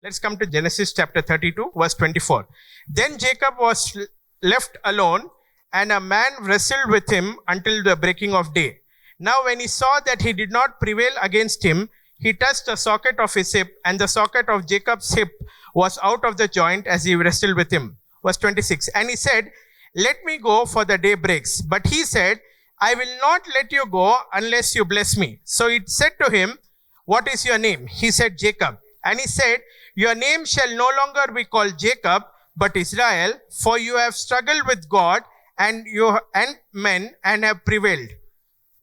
Let's come to Genesis chapter 32, verse 24. Then Jacob was left alone, and a man wrestled with him until the breaking of day. Now when he saw that he did not prevail against him, he touched the socket of his hip, and the socket of Jacob's hip was out of the joint as he wrestled with him. Verse 26. And he said, let me go, for the day breaks. But he said, I will not let you go unless you bless me. So it said to him, what is your name? He said, Jacob. And he said, your name shall no longer be called Jacob, but Israel, for you have struggled with God and men and have prevailed.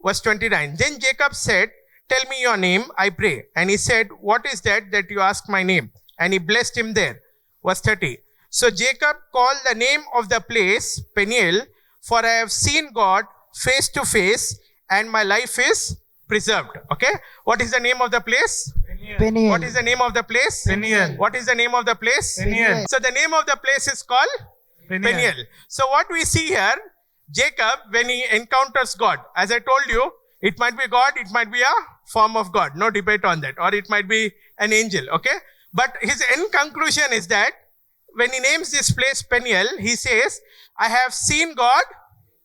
Verse 29. Then Jacob said, tell me your name, I pray. And he said, what is that you ask my name? And he blessed him there. Verse 30. So Jacob called the name of the place Peniel, for I have seen God face to face, and my life is preserved. Okay? What is the name of the place? Peniel. What is the name of the place? Peniel. What is the name of the place? Peniel. So the name of the place is called Peniel. So what we see here, Jacob, when he encounters God, as I told you, it might be God, it might be a form of God. No debate on that. Or it might be an angel. Okay? But his end conclusion is that when he names this place Peniel, he says, I have seen God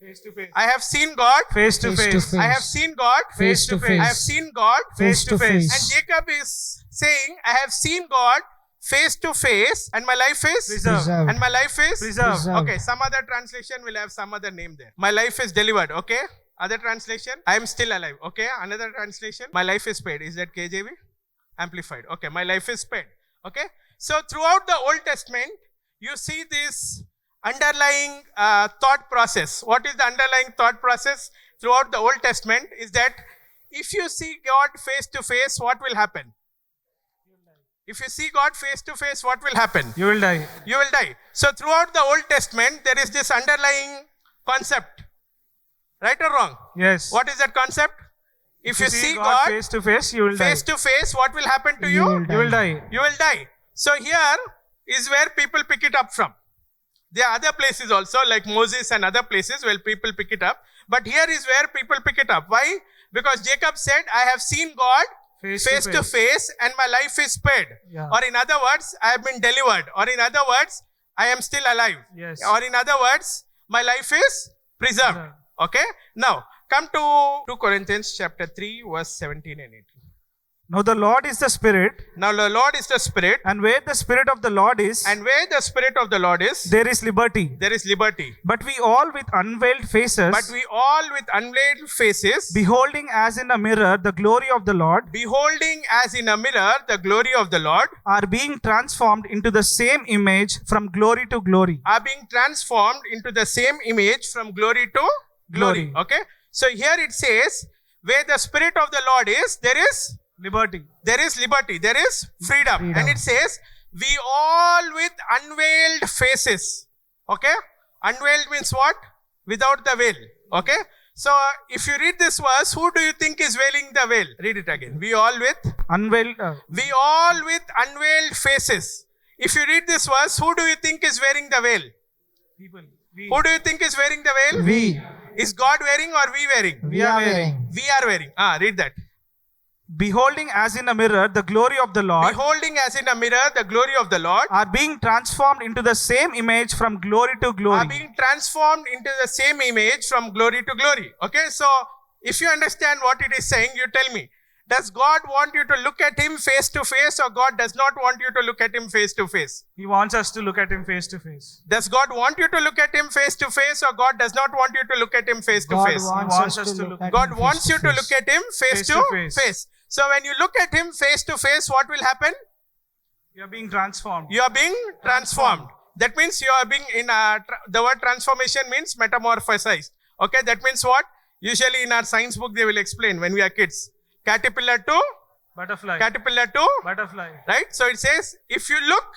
Face to face. I have seen God Face to face. I have seen God Face to face. I have seen God Face to face. And Jacob is saying, I have seen God face to face, and my life is Preserved. and my life is Preserved. Okay, some other translation will have some other name there. My life is delivered. Okay. Other translation, I am still alive. Okay. Another translation, my life is spared. Is that KJV? Amplified. Okay. My life is spared. Okay. So throughout the Old Testament, you see this underlying thought process. What is the underlying thought process throughout the Old Testament is that if you see God face to face, what will happen? If you see God face to face, what will happen? You will die. You will die. So throughout the Old Testament, there is this underlying concept. Right or wrong? Yes. What is that concept? If you see God God face to face, you will die. face to face, what will happen to you? You will die. You will die. So here is where people pick it up from. There are other places also, like Moses and other places where people pick it up. But here is where people pick it up. Why? Because Jacob said, I have seen God face to face, and my life is spared. Yeah. Or in other words, I have been delivered. Or in other words, I am still alive. Yes. Or in other words, my life is preserved. Preserved. Okay? Now, come to 2 Corinthians chapter 3, verse 17 and 18. Now the Lord is the Spirit, Now the Lord is the Spirit, and where the Spirit of the Lord is, and where the Spirit of the Lord is, there is liberty. there is liberty. But we all with unveiled faces, But we all with unveiled faces, beholding as in a mirror the glory of the Lord, beholding as in a mirror the glory of the Lord, are being transformed into the same image from glory to glory. are being transformed into the same image from glory to glory. Glory. Okay? So here it says, where the Spirit of the Lord is, there is Liberty. liberty, there is freedom. And it says, we all with unveiled faces. Okay? Unveiled means what? Without the veil. Okay? So, if you read this verse, who do you think is veiling the veil? Read it again. We all with Unveiled. unveiled faces. If you read this verse, who do you think is wearing the veil? People. Who do you think is wearing the veil? We. Is God wearing or we wearing? We are wearing. We are wearing. Read that. Beholding as in a mirror the glory of the Lord, Beholding as in a mirror the glory of the Lord, are being transformed into the same image from glory to are glory. being transformed into the same image from glory to glory. Okay, so if you understand what it is saying, you tell me, does God want you to look at Him face to face, or God does not want you to look at Him face to face? He wants us to look at Him face to face. Does God want you to look at Him face to face, or God does not want you to look at Him face to God face? wants us to look at God him wants you face to look at Him face to face. So when you look at Him face to face, what will happen? You are being transformed. You are being transformed. That means you are being the word transformation means metamorphosized. Okay, that means what? Usually in our science book they will explain when we are kids. Caterpillar to Butterfly. caterpillar to, Butterfly. right? So it says, if you look,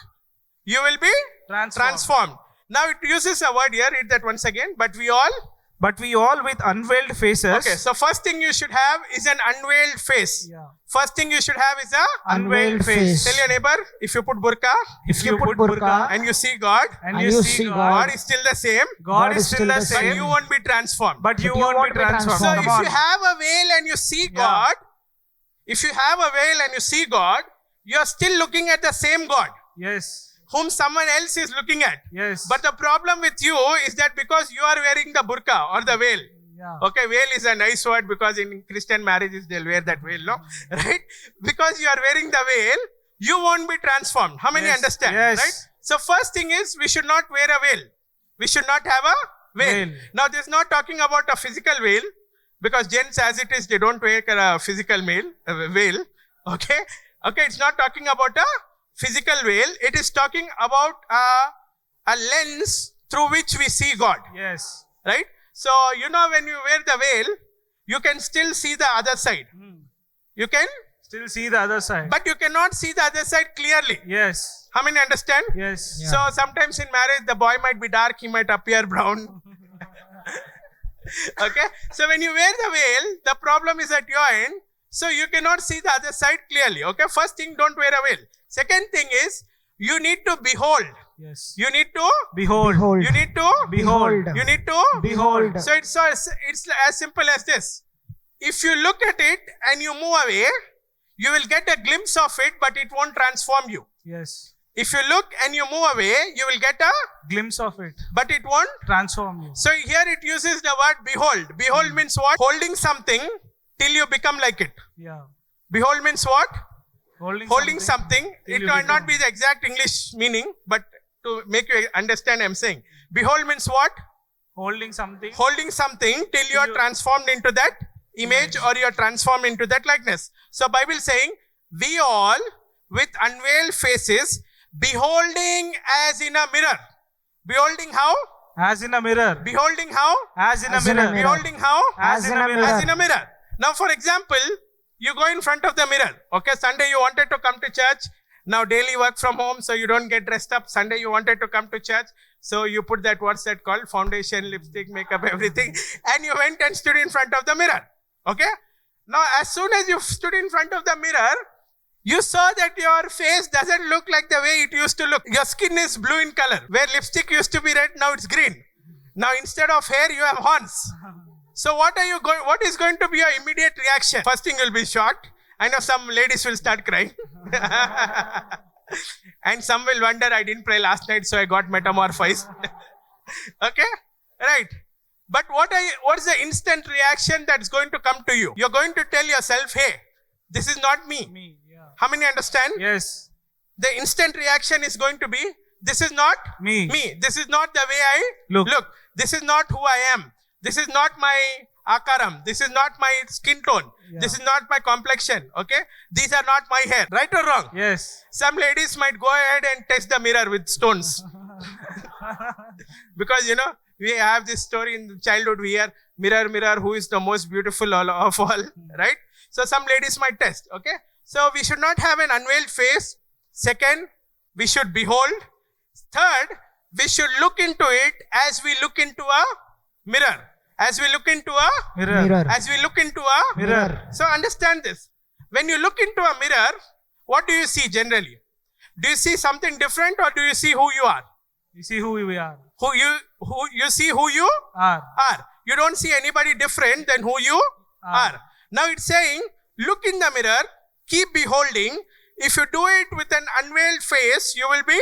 you will be transformed. Now it uses a word here, read that once again. But we all with unveiled faces. Okay, so first thing you should have is an unveiled face. Yeah. First thing you should have is a Unveiled face. Tell your neighbor, if you put burqa If you put burqa and you see God, and you see God, God is still the same, God is still the but same. you won't be transformed. But you But you won't be transformed. So if Come on. you have a veil and you see God, if you have a veil and you see God, you are still looking at the same God Yes. whom someone else is looking at. Yes. But the problem with you is that because you are wearing the burqa or the veil. yeah. Okay, veil is a nice word because in Christian marriages they'll wear that veil, no? Right? Because you are wearing the veil, you won't be transformed. How many Yes, understand? yes. Right? So first thing is we should not wear a veil. We should not have a veil. Veil. Now this is not talking about a physical veil because gents as it is they don't wear a physical veil. Okay? Okay, it's not talking about a physical veil. It is talking about a lens through which we see God. Yes. Right? So, you know, when you wear the veil, you can still see the other side. You can, Still see the other side. but you cannot see the other side clearly. Yes. How many understand? Yes. Yeah. So, sometimes in marriage, the boy might be dark, he might appear brown. Okay? So, when you wear the veil, the problem is at your end. So, you cannot see the other side clearly. Okay? First thing, don't wear a veil. Second thing is, you need to behold. Yes. You need to, Behold. Behold. you need to, Behold. you need to, Behold. So it's as simple as this. If you look at it and you move away, you will get a glimpse of it, but it won't transform you. Yes. If you look and you move away, you will get a, Glimpse of it. but it won't. Transform you. So here it uses the word behold. Behold means what? Holding something till you become like it. Yeah. Behold means what? Holding something. till It you might not become- be the exact English meaning, but to make you understand, I'm saying. Behold means what? Holding something. Holding something till you are you- transformed into that image or you are transformed into that likeness. So Bible saying, we all with unveiled faces, beholding as in a mirror. Beholding how? As in a mirror. Beholding how? As in a As in a mirror. mirror. Beholding how? As in a mirror. As in a mirror. Now, for example, you go in front of the mirror. Okay, Sunday you wanted to come to church. Now daily work from home, so you don't get dressed up. Sunday you wanted to come to church, so you put that, what's that called? Foundation, lipstick, makeup, everything. And you went and stood in front of the mirror. Okay? Now, as soon as you stood in front of the mirror, you saw that your face doesn't look like the way it used to look. Your skin is blue in color. Where lipstick used to be red, now it's green. Now instead of hair, you have horns. So what is going to be your immediate reaction? First thing, you'll be shocked. I know some ladies will start crying. And some will wonder, I didn't pray last night, so I got metamorphosed. Okay? Right. But what's the instant reaction that's going to come to you? You're going to tell yourself, hey, this is not me. Me. Yeah. How many understand? Yes. The instant reaction is going to be, this is not Me. me. This is not the way I Look. This is not who I am. This is not my akaram. This is not my skin tone. Yeah. This is not my complexion. Okay? These are not my hair. Right or wrong? Yes. Some ladies might go ahead and test the mirror with stones. Because, you know, we have this story in childhood. We hear, mirror, mirror, who is the most beautiful of all. Right? So some ladies might test. Okay? So we should not have an unveiled face. Second, we should behold. Third, we should look into it as we look into a mirror. As we look into a Mirror. Mirror. As we look into a Mirror. So understand this. When you look into a mirror, what do you see generally? Do you see something different or do you see who you are? You see who we are. Who you see who you Are. are. You don't see anybody different than who you are. Now it's saying, look in the mirror, keep beholding. If you do it with an unveiled face, you will be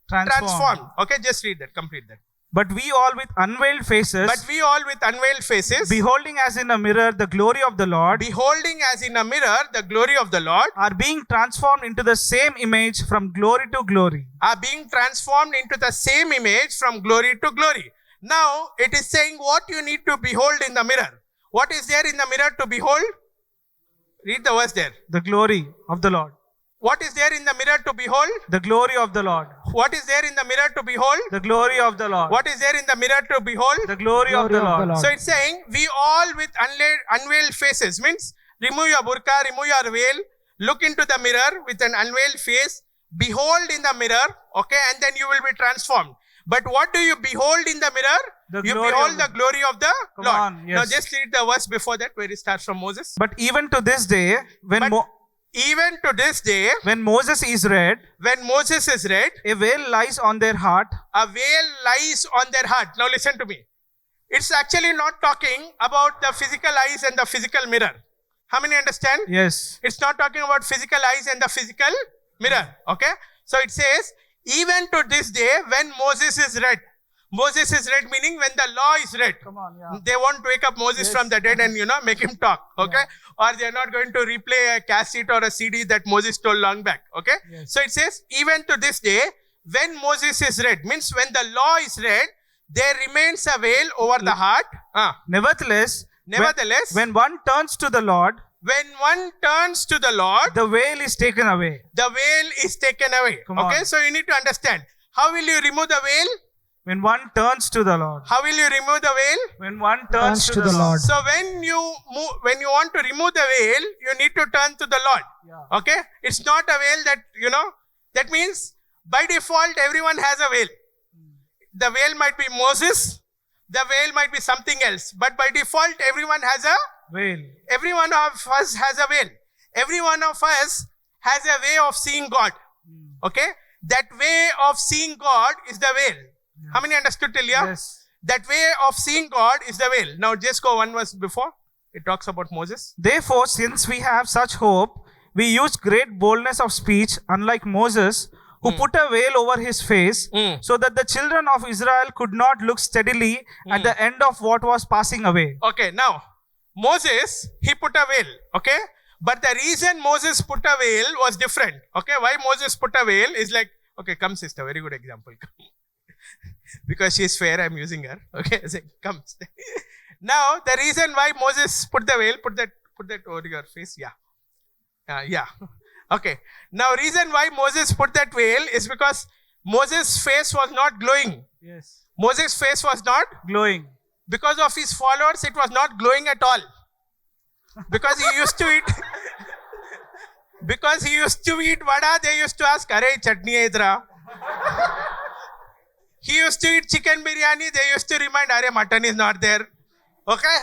transformed. Okay, just read that, complete that. But we all with unveiled faces, But we all with unveiled faces, beholding as in a mirror the glory of the Lord, beholding as in a mirror the glory of the Lord, are being transformed into the same image from glory to glory. are being transformed into the same image from glory to glory. Now, it is saying what you need to behold in the mirror. What is there in the mirror to behold? Read the verse there. The glory of the Lord. What is there in the mirror to behold? The glory of the Lord. What is there in the mirror to behold? The glory of the Lord. What is there in the mirror to behold? The glory of the Lord. So it's saying, we all with unveiled faces, means remove your burqa, remove your veil, look into the mirror with an unveiled face, behold in the mirror, okay, and then you will be transformed. But what do you behold in the mirror? The You glory behold of the glory of the Come Lord. on, yes. Now just read the verse before that where it starts from Moses. But even to this day, But even to this day, when Moses is read, when Moses is read, a veil lies on their heart. a veil lies on their heart. Now listen to me. It's actually not talking about the physical eyes and the physical mirror. How many understand? Yes. It's not talking about physical eyes and the physical Mirror. Okay. So it says, even to this day, when Moses is read. Moses is read meaning when the law is read. Come on, yeah. They won't wake up Moses from the dead and, make him talk. Okay. Or they're not going to replay a cassette or a CD that Moses told long back. Okay. Yes. So it says, even to this day, when Moses is read, means when the law is read, there remains a veil over the heart. Nevertheless, Nevertheless, when one turns to the Lord, when one turns to the Lord, the veil is taken away. the veil is taken away. Come Okay, on. so you need to understand. How will you remove the veil? When one turns to the Lord. How will you remove the veil? When one turns to the Lord. So when you want to remove the veil, you need to turn to the Lord. Yeah. Okay, it's not a veil that That means by default everyone has a veil. The veil might be Moses. The veil might be something else. But by default, everyone has a Veil. Every one of us has a veil. Every one of us has a way of seeing God. Okay? That way of seeing God is the veil. How many understood till here? Yes. That way of seeing God is the veil. Now just go one verse before. It talks about Moses. Therefore, since we have such hope, we use great boldness of speech, unlike Moses, who put a veil over his face, so that the children of Israel could not look steadily at the end of what was passing away. Okay, now, Moses, he put a veil, okay? But the reason Moses put a veil was different, okay? Why Moses put a veil is like, okay, come sister, very good example. Because she is fair, I am using her, okay? I say, come. Now, the reason why Moses put the veil, put that over your face, yeah. Okay. Now, reason why Moses put that veil is because Moses' face was not glowing. Yes. Moses' face was not. Glowing. Because of his followers, it was not glowing at all. Because he used to eat. Because he used to eat vada, they used to ask, "Arey chutney hai idra." He used to eat chicken biryani, they used to remind, "Arey mutton is not there." Okay,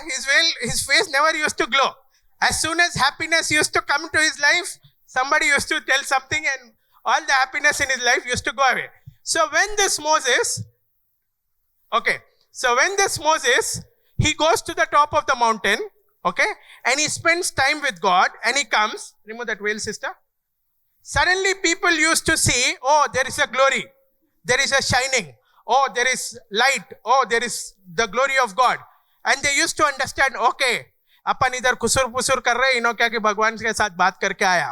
his face never used to glow. As soon as happiness used to come to his life, somebody used to tell something and all the happiness in his life used to go away. So when this Moses, he goes to the top of the mountain, okay, and he spends time with God and he comes, remove that veil sister. Suddenly people used to see, oh, there is a glory, there is a shining, oh, there is light, oh, there is the glory of God. And they used to understand, okay, अपन इधर कुसुर पुसुर कर रहे, इन्हों क्या कि भगवान के साथ बात करके आया,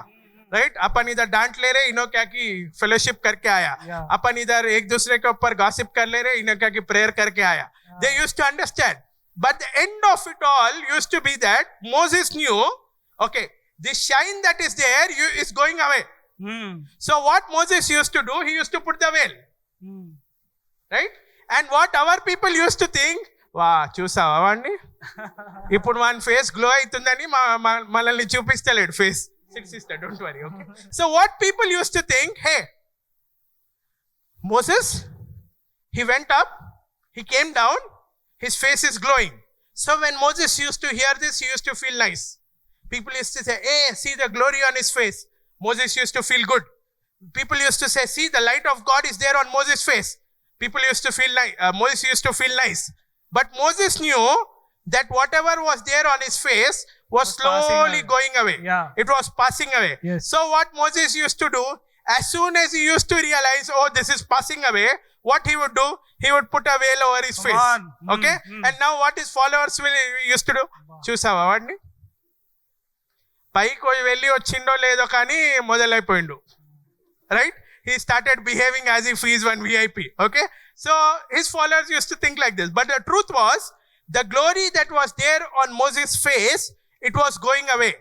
राइट? अपन इधर डांट ले रहे, इन्हों क्या कि फेलोशिप करके आया, अपन इधर एक दूसरे के ऊपर गॉसिप कर ले रहे, इन्हों क्या कि प्रेयर करके आया. They used to understand, but the end of it all used to be that Moses knew, okay, the shine that is there is going away. So what Moses used to do, he used to put the veil, right? And what our people used to think, వా చూసావా వాడిని ఇప్పుడు మన face glow అవుతుందని మనల్ని చూపిస్తలేడు face sister don't worry okay so what people use to think hey Moses he went up, he came down, his face is glowing. So when Moses used to hear this, he used to feel nice. People used to say, hey, see the glory on his face. Moses used to feel good. People used to say, see the light of God is there on Moses' face. People used to feel nice. Moses used to feel nice. But Moses knew that whatever was there on his face was slowly going away. Yeah. It was passing away. Yes. So what Moses used to do, as soon as he used to realize, oh, this is passing away, what he would do, he would put a veil over his face. Okay? And now what his followers used to do? చూసావా వాడిని పైకి వెళ్ళి వచ్చిండో లేదో కానీ మొదలైపోయిండు, right? He started behaving as if he is one VIP. Okay? So his followers used to think like this. But the truth was, the glory that was there on Moses' face, it was going away.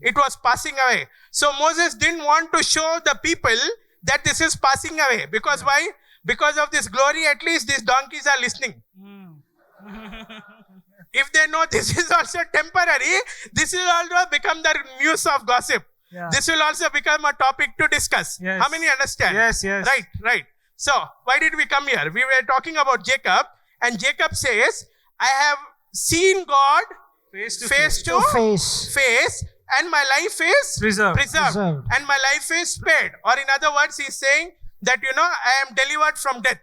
It was passing away. So Moses didn't want to show the people that this is passing away. Because why? Because of this glory, at least these donkeys are listening. If they know this is also temporary, this will also become the news of gossip. Yeah. This will also become a topic to discuss. Yes. How many understand? Yes, yes. Right. So, why did we come here? We were talking about Jacob, and Jacob says, I have seen God Face to face to face, and my life is Preserved. and my life is spared. Or in other words, he's saying that, I am delivered from death.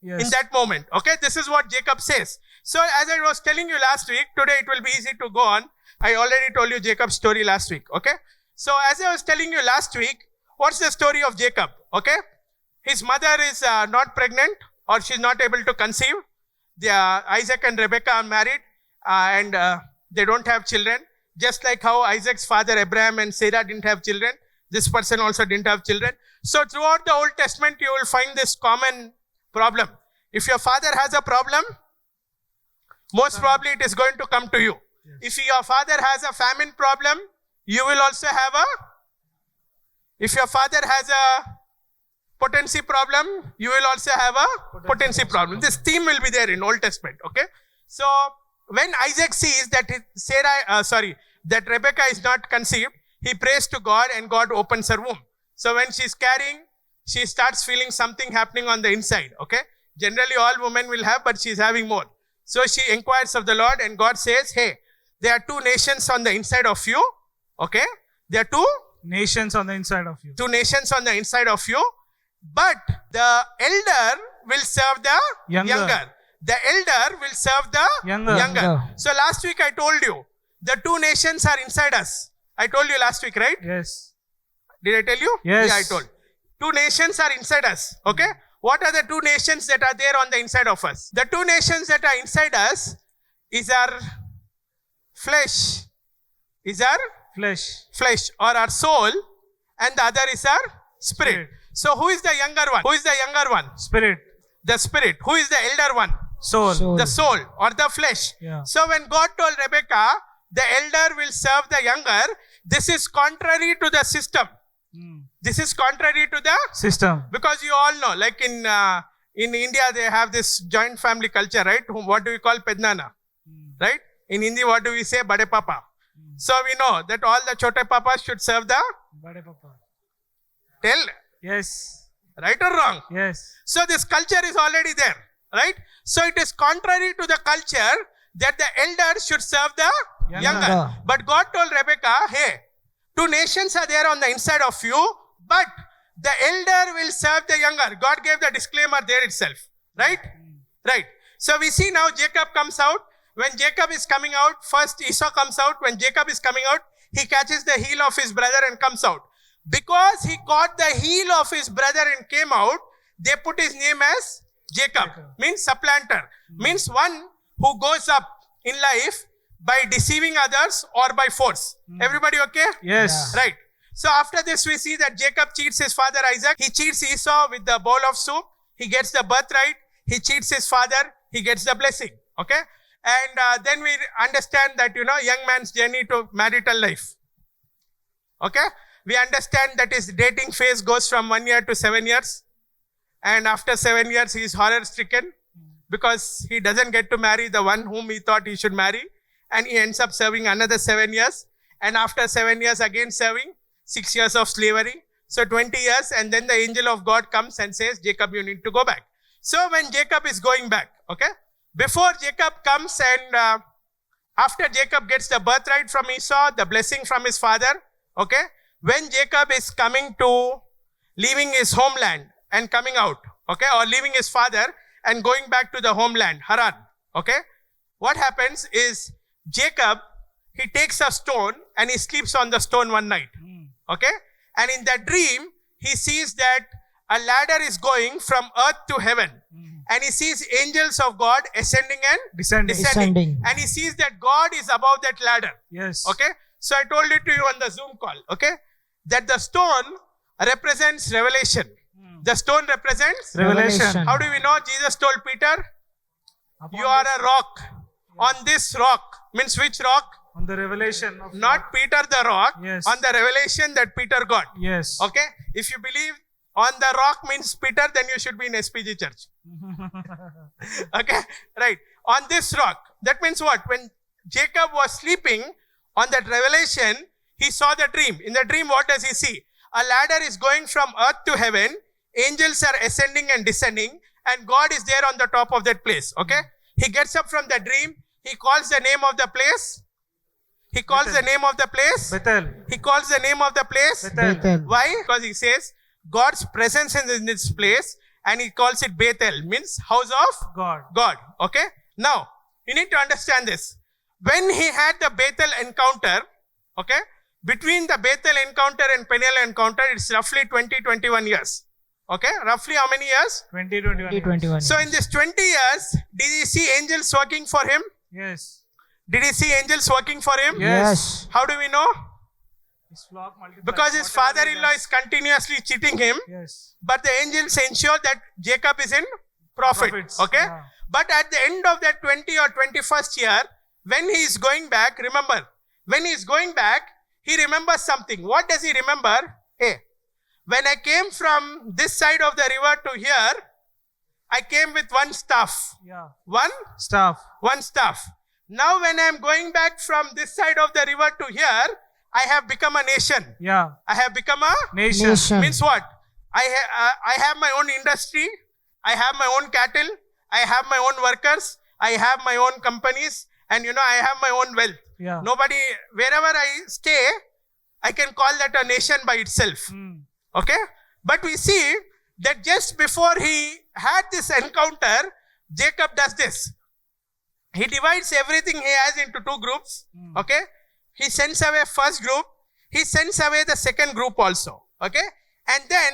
Yes. In that moment. Okay, this is what Jacob says. So, as I was telling you last week, today it will be easy to go on. I already told you Jacob's story last week. Okay, so as I was telling you last week, what's the story of Jacob? Okay, his mother is not pregnant, or she's not able to conceive. Isaac and Rebekah are married, and they don't have children. Just like how Isaac's father Abraham and Sarah didn't have children, this person also didn't have children. So throughout the Old Testament, you will find this common problem. If your father has a problem, most probably it is going to come to you. If your father has a famine problem, you will also have if your father has a potency problem, you will also have a potency problem. This theme will be there in Old Testament, okay? So when Isaac sees that that Rebekah is not conceived, he prays to God and God opens her womb. So when she's carrying, she starts feeling something happening on the inside, okay? Generally all women will have, but she's having more. So she inquires of the Lord and God says, hey, there are 2 nations on the inside of you, okay? There are 2 Nations on the inside of you. 2 nations on the inside of you, but the elder will serve the younger. The elder will serve the younger. So last week I told you, the 2 nations are inside us. I told you last week, right? Yes. Did I tell you? Yes. Yeah, I told. 2 nations are inside us, okay? What are the 2 nations that are there on the inside of us? The 2 nations that are inside us is our flesh. Is our flesh or our soul, and the other is our spirit. So who is the younger one? Who is the younger one? Spirit. The spirit. Who is the elder one? Soul. The soul or the flesh. Yeah. So when God told Rebekah, the elder will serve the younger, this is contrary to the system. This is contrary to the system. Because you all know, like in India, they have this joint family culture, right? What do we call Pednana? Right? In Hindi, what do we say? Bade Papa. So we know that all the Chote Papas should serve the Bade Papa. Tell. Yes. Right or wrong? Yes. So this culture is already there. Right? So it is contrary to the culture that the elder should serve the younger. But God told Rebekah, hey, 2 nations are there on the inside of you, but the elder will serve the younger. God gave the disclaimer there itself. Right? Right. So we see now Jacob comes out. When Jacob is coming out, first Esau comes out. When Jacob is coming out, he catches the heel of his brother and comes out. Because he caught the heel of his brother and came out, they put his name as Jacob. Means supplanter. Means one who goes up in life by deceiving others or by force. Everybody okay? Yes. Right. So after this we see that Jacob cheats his father Isaac. He cheats Esau with the bowl of soup. He gets the birthright. He cheats his father. He gets the blessing. Okay. And then we understand that, young man's journey to marital life. Okay. We understand that his dating phase goes from 1 year to 7 years. And after 7 years, he is horror stricken because he doesn't get to marry the one whom he thought he should marry. And he ends up serving another 7 years. And after 7 years, again serving 6 years of slavery. So 20 years. And then the angel of God comes and says, Jacob, you need to go back. So when Jacob is going back, okay, before Jacob comes and after Jacob gets the birthright from Esau, the blessing from his father, okay, when Jacob is coming to leaving his homeland and coming out, okay, or leaving his father and going back to the homeland, Haran, okay, what happens is Jacob, he takes a stone and he sleeps on the stone one night, okay, and in that dream, he sees that a ladder is going from earth to heaven. And he sees angels of God ascending and descending. And he sees that God is above that ladder. Yes. Okay. So I told it to you on the Zoom call. Okay. That the stone represents revelation. The stone represents Revelation. How do we know? Jesus told Peter, you are a rock. On this rock. Means which rock? On the revelation of Not Peter the rock. Yes. On the revelation that Peter got. Yes. Okay. If you believe on the rock means Peter, then you should be in SPG church. Okay, right. On this rock. That means what? When Jacob was sleeping on that revelation, he saw the dream. In the dream, what does he see? A ladder is going from earth to heaven. Angels are ascending and descending. And God is there on the top of that place. Okay. He gets up from the dream. He calls the name of the place. He calls the name of the place. Bethel. He calls the name of the place. Bethel. Why? Because he says, God's presence is in this place and he calls it Bethel, means house of God. Okay. Now, you need to understand this. When he had the Bethel encounter, okay, Between the Bethel encounter and Peniel encounter, it's roughly 20-21 years. Okay, roughly how many years? 2021. So in this 20 years, did he see angels working for him? Yes. Did he see angels working for him? Yes. How do we know? His flock multiplied. Because his father-in-law is continuously cheating him, Yes. but the angels ensure that Jacob is in profit. Profits, Okay? yeah. But at the end of that 20 or 21st year, when he is going back, remember, when he is going back, he remembers something. What does he remember? Hey, when I came from this side of the river to here, I came with one staff. Yeah. One Staff. staff. Now when I am going back from this side of the river to here, I have become a nation. Yeah. I have become a Nation. means what? I have my own industry. I have my own cattle. I have my own workers. I have my own companies. And I have my own wealth. Yeah. Nobody, wherever I stay, I can call that a nation by itself. Mm. Okay? But we see that just before he had this encounter, Jacob does this. He divides everything he has into two groups. Okay? He sends away first group. He sends away the second group also. Okay? And then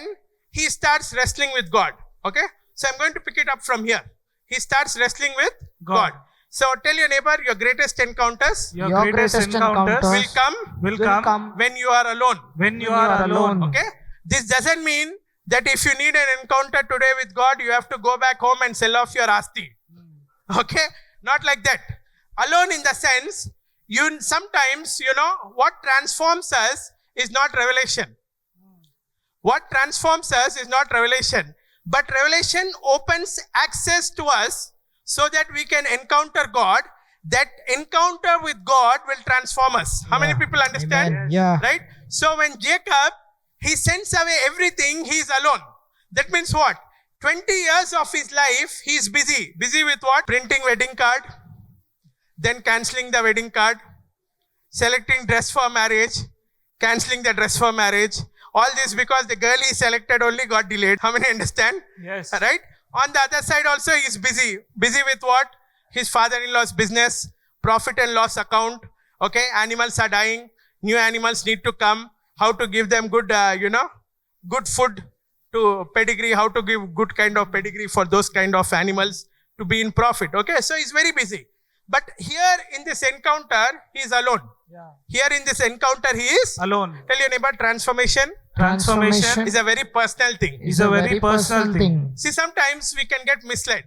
he starts wrestling with God. Okay? So I'm going to pick it up from here. He starts wrestling with God. So tell your neighbor, your greatest encounters Your Your greatest greatest encounters encounters will will come when you are alone. when you are alone. Okay? This doesn't mean that if you need an encounter today with God, you have to go back home and sell off your asti. Okay? Not like that. Alone in the sense, sometimes, what transforms us is not revelation. What transforms us is not revelation. But revelation opens access to us so that we can encounter God. That encounter with God will transform us. How many people understand? Amen. Yeah. Right? So when Jacob, he sends away everything, he is alone. That means what? 20 years of his life, he is busy. Busy with what? Printing wedding card, then cancelling the wedding card, selecting dress for marriage, cancelling the dress for marriage. All this because the girl he selected only got delayed. How many understand? Yes. Right? On the other side also he is busy. Busy with what? His father-in-law's business, profit and loss account. Okay, animals are dying. New animals need to come. How to give them good, good food to pedigree. How to give good kind of pedigree for those kind of animals to be in profit. Okay, so he's very busy. But here in this encounter, he is alone. Yeah. Here in this encounter, he is Alone. Tell your neighbor, transformation Transformation is a very personal thing. is a very personal thing. See, sometimes we can get misled.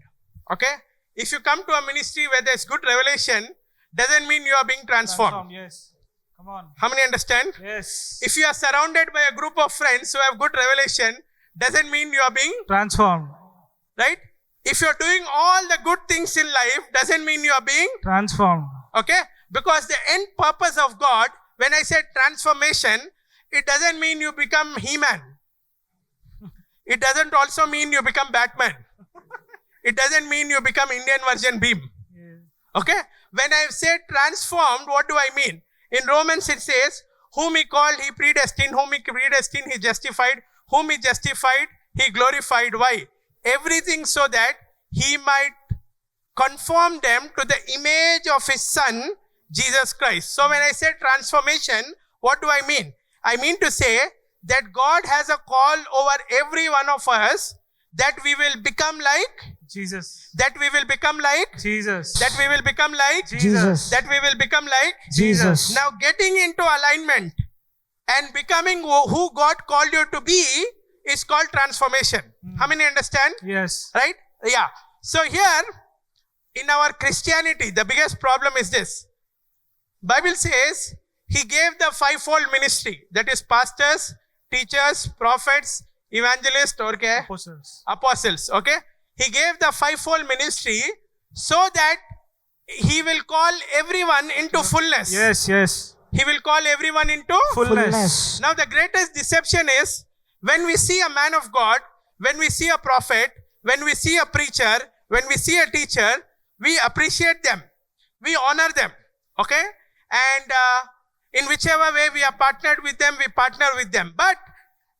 Okay? If you come to a ministry where there's good revelation, doesn't mean you are being transformed. Yes. Come on. How many understand? Yes. If you are surrounded by a group of friends who have good revelation, doesn't mean you are being, Transformed. right? If you're doing all the good things in life, doesn't mean you are being, Transformed. okay? Because the end purpose of God, when I said transformation, it doesn't mean you become He-Man. It doesn't also mean you become Batman. It doesn't mean you become Indian version Beam. Okay? When I say transformed, what do I mean? In Romans it says, whom he called, he predestined. Whom he predestined, he justified. Whom he justified, he glorified. Why? Everything so that he might conform them to the image of his Son, Jesus Christ. So when I say transformation, what do I mean? I mean to say that God has a call over every one of us that we will become like, Jesus. that we will become like, Jesus. that we will become like, Jesus. that we will become like. Jesus. Now getting into alignment and becoming who God called you to be is called transformation. How many understand? Yes. Right? Yeah. So here in our Christianity, the biggest problem is this. Bible says he gave the fivefold ministry, that is pastors, teachers, prophets, evangelists, or okay, Apostles. apostles. Okay? He gave the fivefold ministry so that he will call everyone into fullness. Yes. Yes. He will call everyone into Fullness. Now the greatest deception is when we see a man of God, when we see a prophet, when we see a preacher, when we see a teacher, we appreciate them. We honor them. Okay? And in whichever way we are partnered with them, we partner with them. But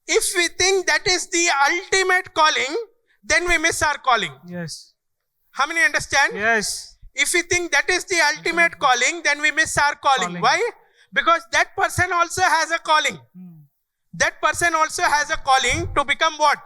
if we think that is the ultimate calling, then we miss our calling. Yes. How many understand? Yes. If we think that is the ultimate calling, then we miss our calling. Calling. Why? Because that person also has a calling. That person also has a calling to become what?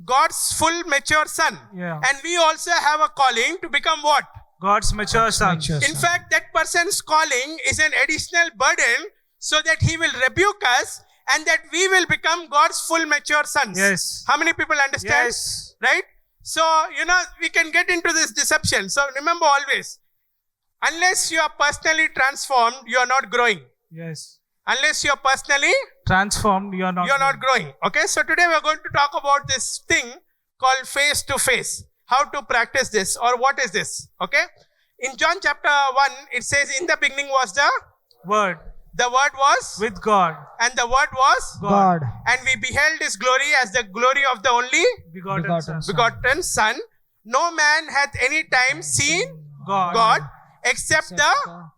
God's full mature son. Yeah. And we also have a calling to become what? God's mature son. Mature In son. fact, that person's calling is an additional burden so that he will rebuke us and that we will become God's full mature sons. Yes. How many people understand? Yes. Right? So, we can get into this deception. So remember always, unless you are personally transformed, you are not growing. Yes. Unless you are personally, Transformed, you are not. growing. Okay, so today we are going to talk about this thing called face to face. How to practice this, or what is this? Okay, in John chapter 1, it says, in the beginning was Word. the word was, With God. and the word was, God. and we beheld his glory as the glory of the only Begotten Begotten son. begotten Son. No man hath any time seen God. except the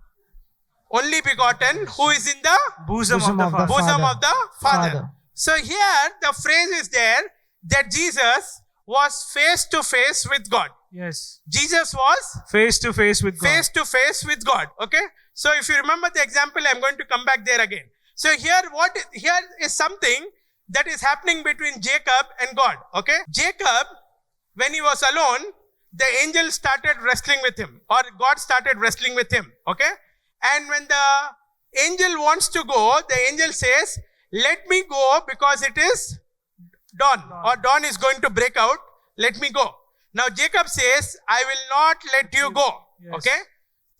only begotten who is in the Bosom Bosom of the of the Father. bosom Father. of the Father. Father. So here the phrase is there that Jesus was face to face with God. Yes. Jesus was Face to face with God. face to face with God. Okay. So if you remember the example, I'm going to come back there again. So here is something that is happening between Jacob and God. Okay. Jacob, when he was alone, the angel started wrestling with him, or God started wrestling with him. Okay. And when the angel wants to go, the angel says, let me go because it is dawn, or dawn is going to break out. Let me go. Now Jacob says, I will not let you go. Yes. Okay.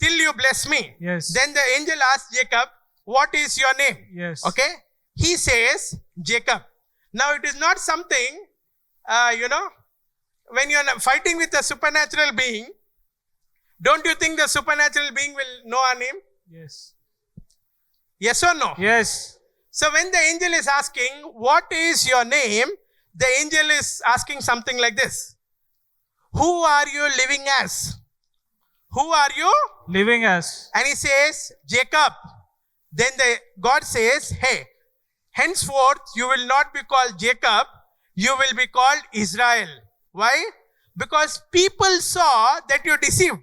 Till you bless me. Yes. Then the angel asks Jacob, what is your name? Yes. Okay. He says, Jacob. Now it is not something, when you're fighting with a supernatural being, don't you think the supernatural being will know our name? Yes. Yes or no? Yes. So when the angel is asking, what is your name? The angel is asking something like this. Who are you living as? Who are you? Living as. And he says, Jacob. Then God says, hey, henceforth you will not be called Jacob, you will be called Israel. Why? Because people saw that you deceived.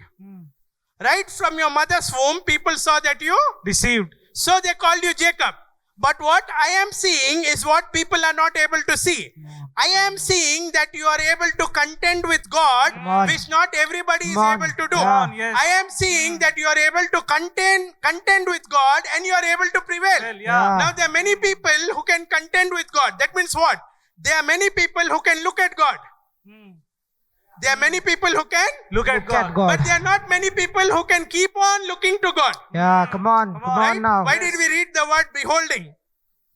Right from your mother's womb, people saw that you, Deceived. so they called you Jacob. But what I am seeing is what people are not able to see. I am seeing that you are able to contend with God, Come on. which not everybody is Come on. able to do. Come on, yes. I am seeing that you are able to contend with God, and you are able to prevail. Well, Yeah. Now there are many people who can contend with God. That means what? There are many people who can look at God. There are many people who can, Look at Look at God. God. but there are not many people who can keep on looking to God. Yeah, come on. Come on. Right? on now. Why did we read the word beholding?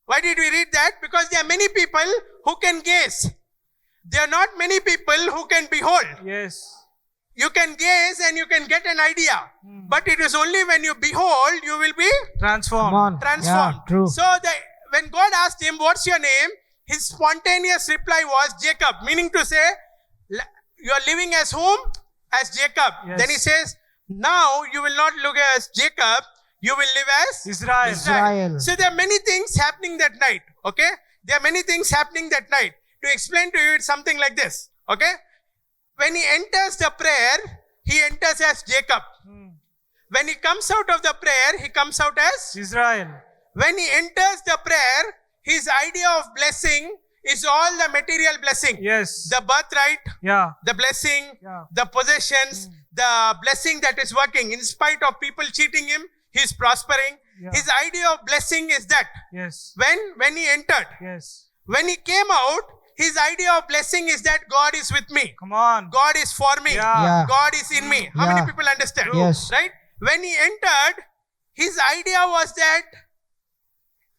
Why did we read that? Because there are many people who can gaze. There are not many people who can behold. Yes. You can gaze and you can get an idea. But it is only when you behold, you will be Transformed. Come on. transformed. Yeah, true. So when God asked him, what's your name? His spontaneous reply was Jacob, meaning to say, you are living as whom? As Jacob. Yes. Then he says, now you will not look as Jacob, you will live as Israel. Israel. So there are many things happening that night. Okay? There are many things happening that night. To explain to you, it's something like this. Okay? When he enters the prayer, he enters as Jacob. When he comes out of the prayer, he comes out as. Israel. When he enters the prayer, his idea of blessing is all the material blessing. Yes. The birthright, Yeah. the blessing, Yeah. the possessions, the blessing that is working. In spite of people cheating him, he's prospering. Yeah. His idea of blessing is that. Yes. When he entered, Yes. when he came out, his idea of blessing is that God is with me. Come on. God is for me. Yeah. Yeah. God is in me. How Yeah. many people understand? Yes. Right? When he entered, his idea was that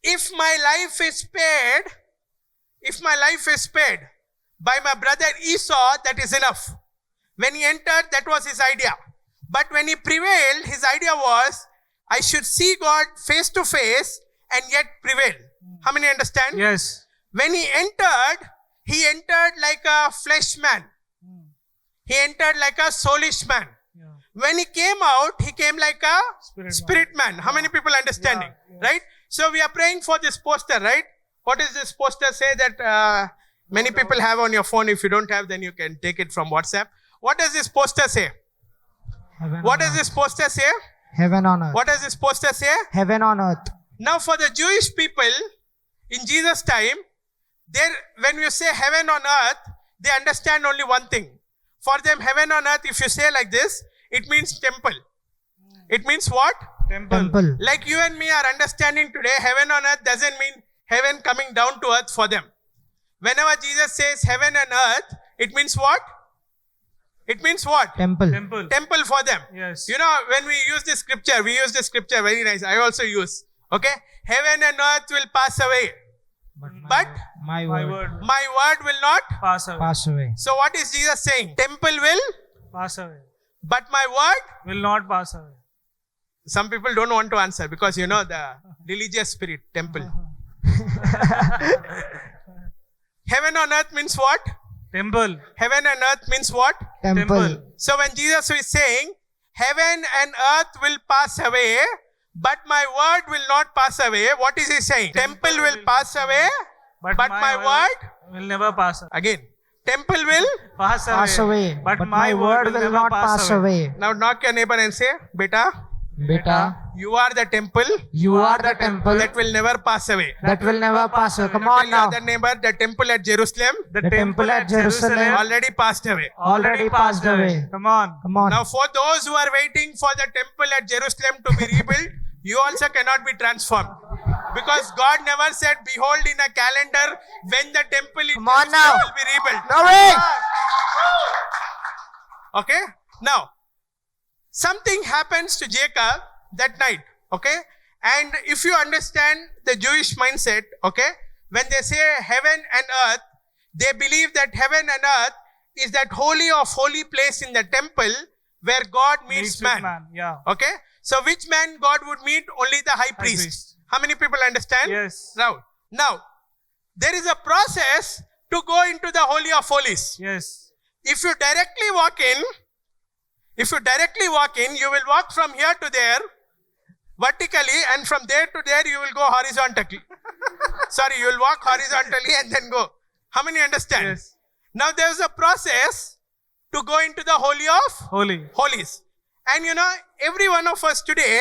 if my life is spared by my brother Esau, that is enough. When he entered, that was his idea. But when he prevailed, his idea was, I should see God face to face and yet prevail. How many understand? Yes. When he entered like a flesh man. He entered like a soulish man. Yeah. When he came out, he came like a Spirit spirit man. How many people understanding? Yeah, yeah. Right? So we are praying for this poster, right? What does this poster say that many people have on your phone? If you don't have, then you can take it from WhatsApp. What does this poster say? Heaven What and does this poster say? Heaven on earth. What does this poster say? Heaven on earth. Now for the Jewish people in Jesus' time, when you say heaven on earth, they understand only one thing. For them, heaven on earth, if you say like this, it means temple. It means what? Temple. Like you and me are understanding today, heaven on earth doesn't mean heaven coming down to earth for them. Whenever Jesus says heaven and earth, it means what? It means what? Temple. Temple for them. Yes. You know, when we use this scripture, very nice. I also use. Okay? Heaven and earth will pass away. But my My word word my word will not. pass away. pass away. So what is Jesus saying? Temple will, Pass away. but my word. Will not pass away. Some people don't want to answer because you know the religious spirit, temple. Heaven on earth means what? Temple. Heaven and earth means what? Temple. So when Jesus is saying, heaven and earth will pass away, but my word will not pass away, what is he saying? Temple will pass away, but my word will never pass away. again. Temple will. Pass away. Pass away. But my word will will never not pass away. Now knock your neighbor and say, Beta, Beta, you are the temple you are the temple that will never pass away. that will never pass away. Come Tell on your now. other neighbor, the temple at Jerusalem The temple at Jerusalem already passed away. already passed away. Come on. Come on. Now for those who are waiting for the temple at Jerusalem to be rebuilt, you also cannot be transformed. Because God never said, behold in a calendar when the temple in Come on Jerusalem now. will be rebuilt. No way. Okay? Now, something happens to Jacob that night. Okay? And if you understand the Jewish mindset, okay, when they say heaven and earth, they believe that heaven and earth is that holy of holy place in the temple where God meets Meets with man. Yeah. Okay? So which man God would meet? Only the high priest. priest. How many people understand? Yes. Now, there is a process to go into the Holy of Holies. Yes. If you directly walk in, you will walk from here to there vertically, and from there to there you will go horizontally. Sorry, you will walk horizontally and then go. How many understand? Yes. Now there is a process to go into the Holy of Holy. Holies. And you know, every one of us today,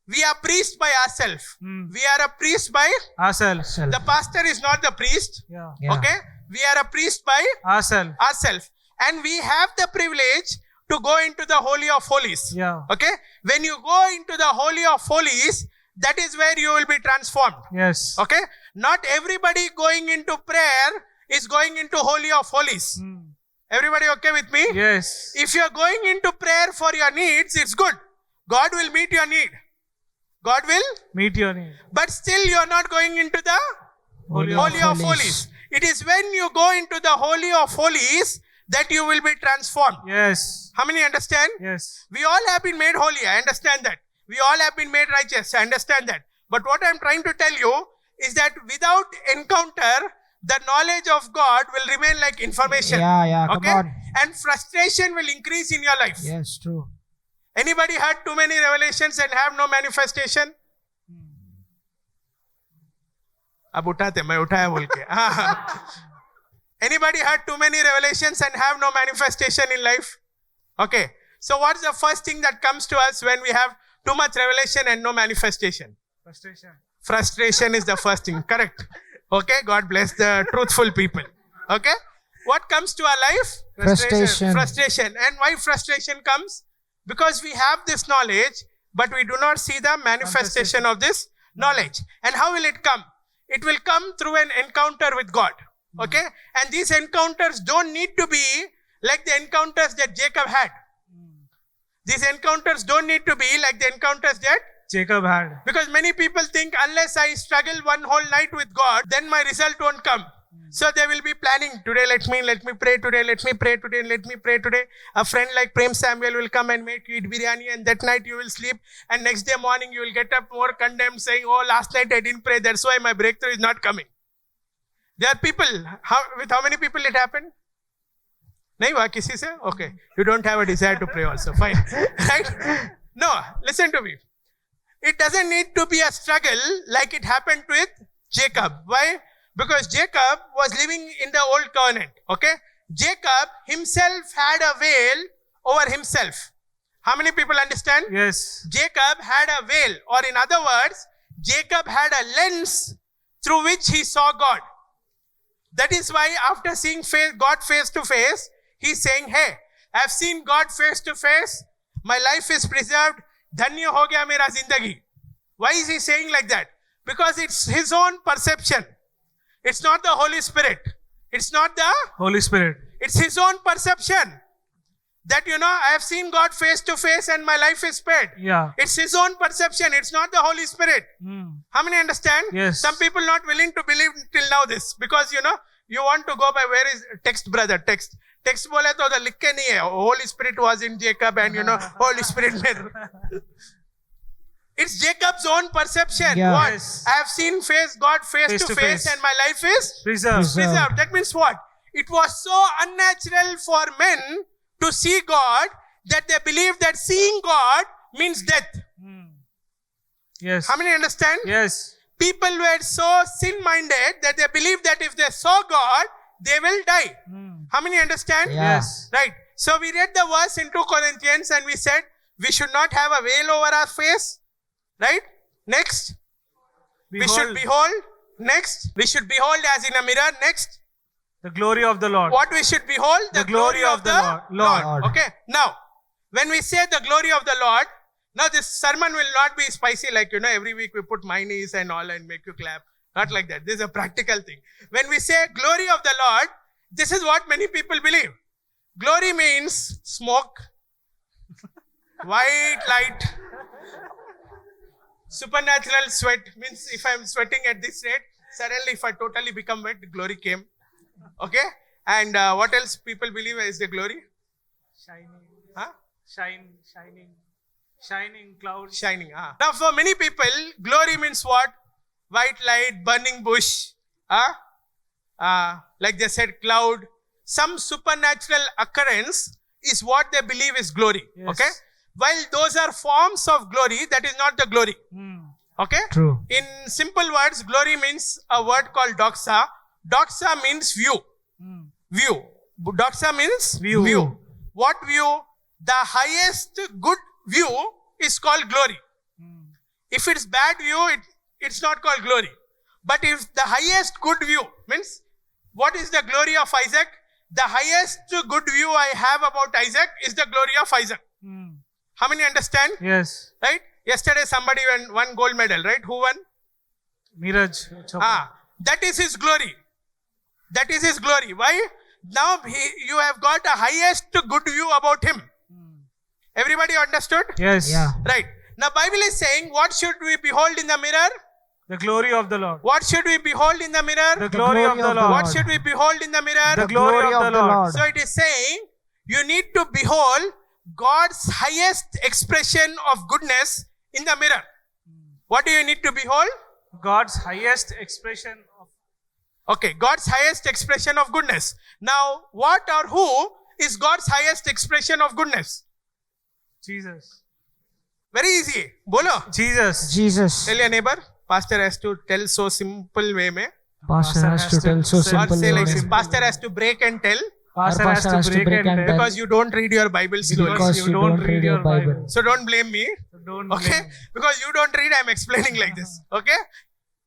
we are priests by ourselves. We are a priest by, Ourselves. the pastor is not the priest. Yeah. Yeah. Okay? We are a priest by Ourselves. ourselves. And we have the privilege to go into the Holy of Holies. Yeah. Okay? When you go into the Holy of Holies, that is where you will be transformed. Yes. Okay? Not everybody going into prayer is going into Holy of Holies. Everybody okay with me? Yes. If you are going into prayer for your needs, it's good. God will meet your need. God will, Meet your need. but still you are not going into the Holy Holy of Holies. Holies. It is when you go into the Holy of Holies that you will be transformed. Yes. How many understand? Yes. We all have been made holy. I understand that. We all have been made righteous. I understand that. But what I'm trying to tell you is that without encounter, the knowledge of God will remain like information. Yeah, come Okay? on. And frustration will increase in your life. Yes, true. Anybody had too many revelations and have no manifestation? अब उठाते मैं उठाया बोल के Anybody had too many revelations and have no manifestation in life? Okay. So what's the first thing that comes to us when we have too much revelation and no manifestation? Frustration. Frustration is the first thing. Correct. Okay. God bless the truthful people. Okay. What comes to our life? Frustration. Frustration. And why frustration comes? Because we have this knowledge, but we do not see the manifestation of this knowledge. And how will it come? It will come through an encounter with God. Okay? And these encounters don't need to be like the encounters that Jacob had. These encounters don't need to be like the encounters that Jacob had. because many people think unless I struggle one whole night with God, then my result won't come. So they will be planning today. Let me pray today. Let me pray today. Let me pray today. A friend like Prem Samuel will come and make you eat biryani, and that night you will sleep. And next day morning you will get up more condemned, saying, "Oh, last night I didn't pray. That's why my breakthrough is not coming." There are people. With how many people it happened? नहीं हुआ किसी से? Okay. You don't have a desire to pray also. Fine. Right? No. Listen to me. It doesn't need to be a struggle like it happened with Jacob. Why? Because Jacob was living in the old covenant. Okay? Jacob himself had a veil over himself. How many people understand? Yes. Jacob had a veil, or in other words, Jacob had a lens through which he saw God. That is why after seeing God face to face, he's saying, hey, I've seen God face to face. My life is preserved. Dhanya ho gaya mera zindagi. Why is he saying like that? Because it's his own perception. It's not the Holy Spirit. It's not the, Holy Spirit. it's his own perception. That, I have seen God face to face and my life is spared. Yeah. It's his own perception. It's not the Holy Spirit. How many understand? Yes. Some people not willing to believe till now this. Because, you want to go by where is text, brother, text. Text bole to the likhe nahi hai. Holy Spirit was in Jacob and, Holy Spirit mein. It's Jacob's own perception. Yeah. What? Yes. I have seen God face to face and my life is Preserved. preserved. That means what? It was so unnatural for men to see God that they believe that seeing God means death. Yes. How many understand? Yes. People were so sin-minded that they believe that if they saw God, they will die. How many understand? Yeah. Yes. Right. So we read the verse in 2 Corinthians and we said we should not have a veil over our face. Right? Next. We should behold. Next. We should behold as in a mirror. Next. The glory of the Lord. What we should behold? The glory of the Lord. Lord. Okay. Now, when we say the glory of the Lord, now this sermon will not be spicy like, every week we put mayonnaise and all and make you clap. Not like that. This is a practical thing. When we say glory of the Lord, this is what many people believe. Glory means smoke, white light, supernatural sweat. Means if I'm sweating at this rate, suddenly if I totally become wet, glory came. Okay? And what else people believe is the glory? Shining. Huh? Shining clouds. Shining. Now for many people, glory means what? White light, burning bush. Like they said, cloud. Some supernatural occurrence is what they believe is glory. Yes. Okay? While those are forms of glory, that is not the glory. Okay? True. In simple words, glory means a word called doxa. Doxa means view. View. Doxa means View. What view? The highest good view is called glory. If it's bad view, it's not called glory. But if the highest good view means, what is the glory of Isaac? The highest good view I have about Isaac is the glory of Isaac. How many understand? Yes. Right? Yesterday somebody won gold medal, right? Who won? Miraj. Chopra. That is his glory. That is his glory. Why? Now you have got a highest good view about him. Everybody understood? Yes. Yeah. Right. Now Bible is saying, what should we behold in the mirror? The glory of the Lord. What should we behold in the mirror? The glory of the Lord. What should we behold in the mirror? The glory of the Lord. So it is saying, you need to behold God's highest expression of goodness in the mirror. What do you need to behold? God's highest expression of. Okay, God's highest expression of goodness. Now, what or who is God's highest expression of goodness? Jesus. Very easy. Bolo. Jesus. Jesus. Tell your neighbor. Pastor has to tell so simple way mein. Pastor has to tell so Or simple say like way. this. Pastor has to break and tell Pastor has to break and tell. because you don't read your Bible slowly. Because you don't read your Bible. So don't blame me. Don't Okay? blame. Because you don't read, I'm explaining like this. Okay?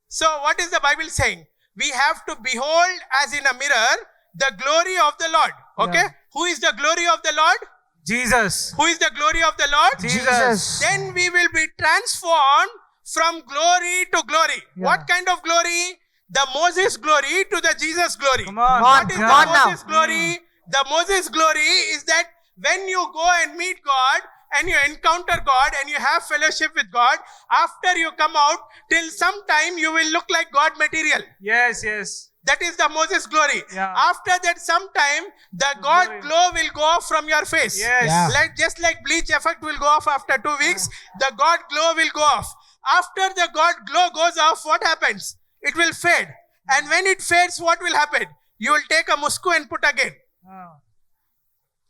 So what is the Bible saying? We have to behold as in a mirror the glory of the Lord. Okay? Yeah. Who is the glory of the Lord? Jesus. Who is the glory of the Lord? Jesus. Then we will be transformed from glory to glory. Yeah. What kind of glory? The Moses glory to the Jesus glory. Come on. What is Come the on now. Moses glory? The Moses glory is that when you go and meet God and you encounter God and you have fellowship with God, after you come out, till some time you will look like God material. Yes, yes. That is the Moses glory. Yeah. After that, sometime the God glory. glow will go off from your face. Yes. Yeah. Just like bleach effect will go off after 2 weeks, the God glow will go off. After the God glow goes off, what happens? It will fade. And when it fades, what will happen? You will take a musku and put again.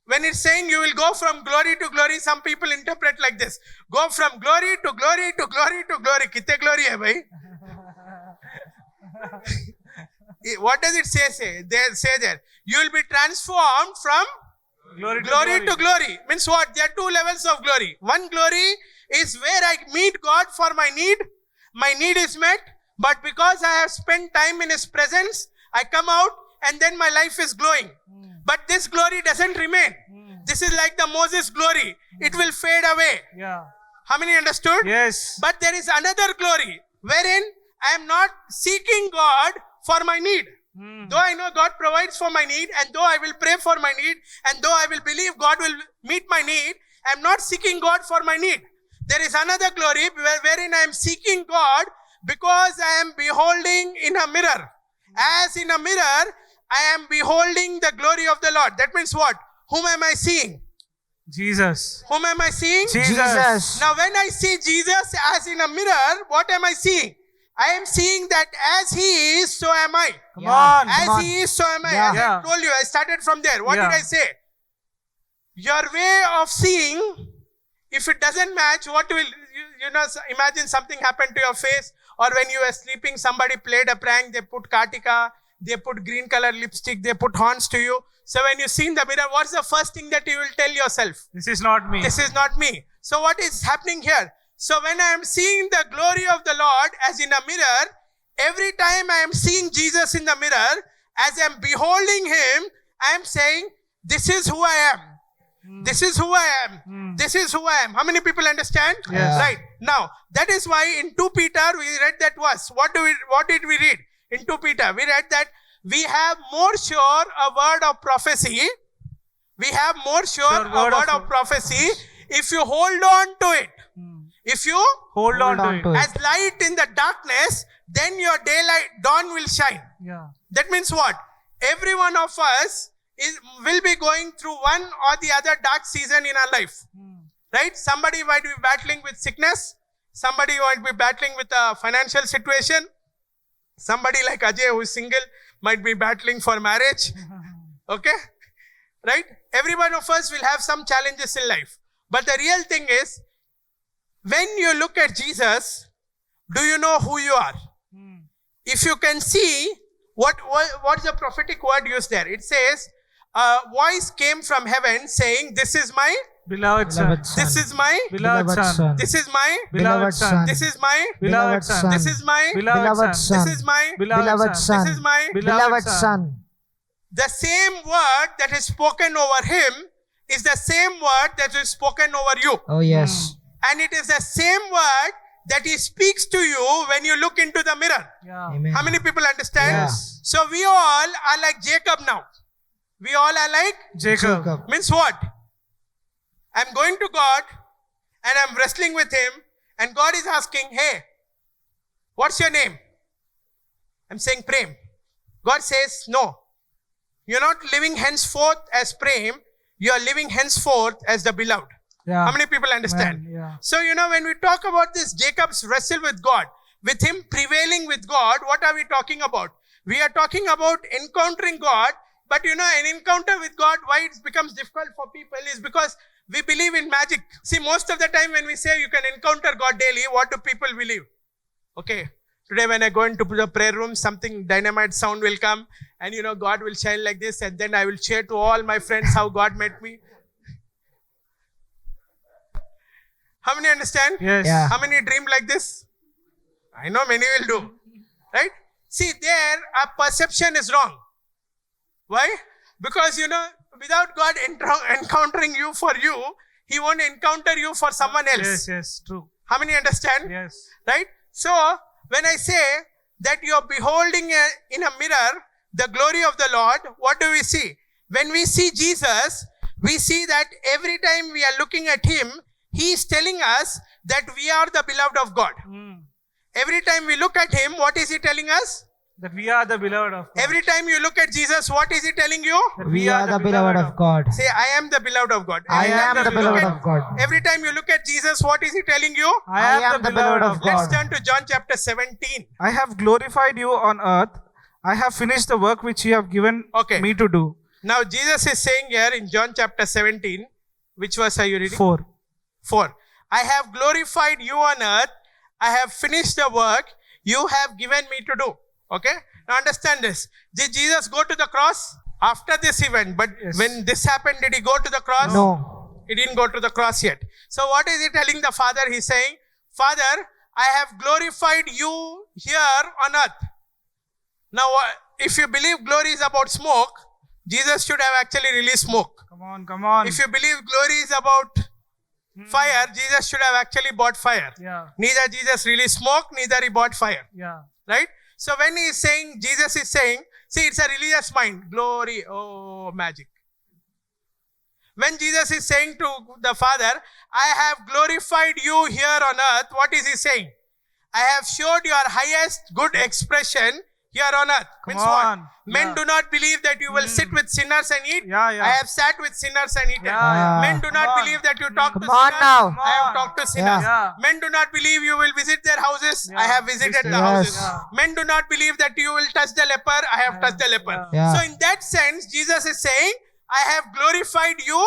When it's saying you will go from glory to glory, some people interpret like this. Go from glory to glory to glory to glory. Kitte glory hai bhai? What does it say? They say there. You will be transformed from Glory to glory. Means what? There are two levels of glory. One glory is where I meet God for my need. My need is met. But because I have spent time in His presence, I come out and then my life is glowing. But this glory doesn't remain. This is like the Moses glory. It will fade away. Yeah. How many understood? Yes. But there is another glory wherein I am not seeking God for my need. Though I know God provides for my need, and though I will pray for my need, and though I will believe God will meet my need, I am not seeking God for my need. There is another glory wherein I am seeking God because I am beholding in a mirror. As in a mirror, I am beholding the glory of the Lord. That means what? Whom am I seeing? Jesus. Whom am I seeing? Jesus. Now when I see Jesus as in a mirror, what am I seeing? I am seeing that as He is, so am I. Come on. As He is, so am I. Yeah. As I told you, I started from there. What Yeah. did I say? Your way of seeing, if it doesn't match, what will you know? Imagine something happened to your face, or when you were sleeping, somebody played a prank. They put Kartika, they put green color lipstick, they put horns to you. So when you see in the mirror, what's the first thing that you will tell yourself? This is not me. This is not me. So what is happening here? So when I am seeing the glory of the Lord as in a mirror, every time I am seeing Jesus in the mirror, as I am beholding Him, I am saying, this is who I am. This is who I am. This is who I am. How many people understand? Yes. Right. Now, that is why in 2 Peter, we read that verse. What did we read? In 2 Peter, we read that we have more sure a word of prophecy. We have more sure a word of prophecy if you hold on to it. If you Hold on to it. as light in the darkness, then your dawn will shine. Yeah. That means what? Every one of us will be going through one or the other dark season in our life. Right? Somebody might be battling with sickness. Somebody might be battling with a financial situation. Somebody like Ajay who is single might be battling for marriage. Okay? Right? Every one of us will have some challenges in life. But the real thing is, when you look at Jesus, do you know who you are? If you can see, what is the prophetic word used there? It says, a voice came from heaven saying, this is my Beloved Son. This is my Beloved Son. This is my Beloved Son. This is my Beloved Son. This is my Beloved Son. This is my Beloved Son. This is my Beloved Son. The same word that is spoken over Him is the same word that is spoken over you. Oh, yes. And it is the same word that He speaks to you when you look into the mirror. Yeah. Amen. How many people understand? Yes. So we all are like Jacob now. We all are like Jacob. means what? I'm going to God and I'm wrestling with Him, and God is asking, hey, what's your name? I'm saying Prem. God says, no. You're not living henceforth as Prem. You are living henceforth as the beloved. Yeah. How many people understand? Man, yeah. So, when we talk about this Jacob's wrestle with God, with him prevailing with God, what are we talking about? We are talking about encountering God, but an encounter with God, why it becomes difficult for people is because we believe in magic. See, most of the time when we say you can encounter God daily, what do people believe? Okay, today when I go into the prayer room, something dynamite sound will come and God will shine like this, and then I will share to all my friends how God met me. How many understand? Yes. Yeah. How many dream like this? I know many will do. Right? See, there our perception is wrong. Why? Because without God encountering you for you, He won't encounter you for someone else. Yes, true. How many understand? Yes. Right? So, when I say that you're beholding in a mirror the glory of the Lord, what do we see? When we see Jesus, we see that every time we are looking at Him, He is telling us that we are the beloved of God. Every time we look at Him, what is He telling us? That we are the beloved of God. Every time you look at Jesus, what is He telling you? That We are the beloved of God. Say, I am the beloved of God. I Every am time the you look beloved at- of God. Every time you look at Jesus, what is He telling you? I am the beloved of Let's God. turn to John chapter 17. I have glorified you on earth. I have finished the work which you have given Okay. me to do. Now, Jesus is saying here in John chapter 17, which verse are you reading? 4. 4. I have glorified you on earth. I have finished the work you have given me to do. Okay? Now understand this. Did Jesus go to the cross? After this event, but Yes. when this happened, did he go to the cross? No. He didn't go to the cross yet. So what is he telling the Father? He's saying, Father, I have glorified you here on earth. Now, if you believe glory is about smoke, Jesus should have actually released smoke. Come on. If you believe glory is about fire, Jesus should have actually bought fire. Yeah. Neither Jesus released smoke, neither he bought fire. Yeah. Right? So when he is saying, Jesus is saying, see, it's a religious mind. Glory, oh, magic. When Jesus is saying to the Father, I have glorified you here on earth, what is he saying? I have showed your highest good expression here on earth. Means on. what? Men Yeah. do not believe that you will sit with sinners and eat. Yeah, yeah. I have sat with sinners and eaten. Yeah. Men do not Come on. believe that you talk to Come on sinners. now. I have talked to sinners. Yeah. Men do not believe you will visit their houses. Yeah. I have visited the Yes. houses. Yeah. Men do not believe that you will touch the leper. I have touched the leper. Yeah. So in that sense, Jesus is saying, I have glorified you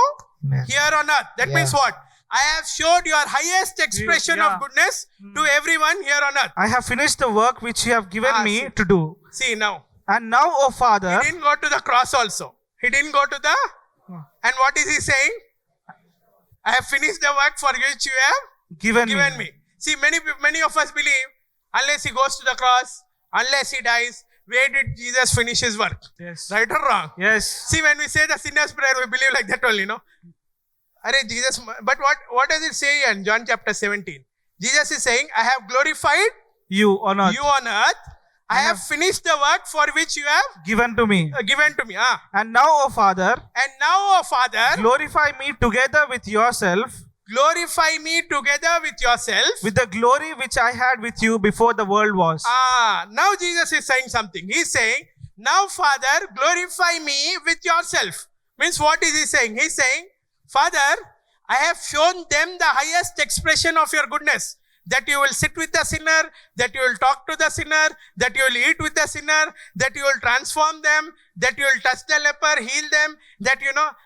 Amen. here on earth. That Yeah. means what? I have showed your highest expression Yeah. of goodness to everyone here on earth. I have finished the work which you have given me see. to do. See now, And now, O Father, he didn't go to the cross also. He didn't go to the... And what is he saying? I have finished the work for which you have given me. See, many of us believe, unless he goes to the cross, unless he dies, where did Jesus finish his work? Yes. Right or wrong? Yes. See, when we say the sinner's prayer, we believe like that only, no? Arey, Jesus, but what does it say in John chapter 17? Jesus is saying, I have glorified You on earth you on earth. I have finished the work for which you have given to me. given to me. And now, O Father, And now, O Father, glorify me together with yourself, glorify me together with yourself. with the glory which I had with you before the world was. Now Jesus is saying something. He's saying, now Father, glorify me with yourself. Means what is he saying? He's saying, Father, I have shown them the highest expression of your goodness. That you will sit with the sinner, that you will talk to the sinner, that you will eat with the sinner, that you will transform them, that you will touch the leper, heal them, that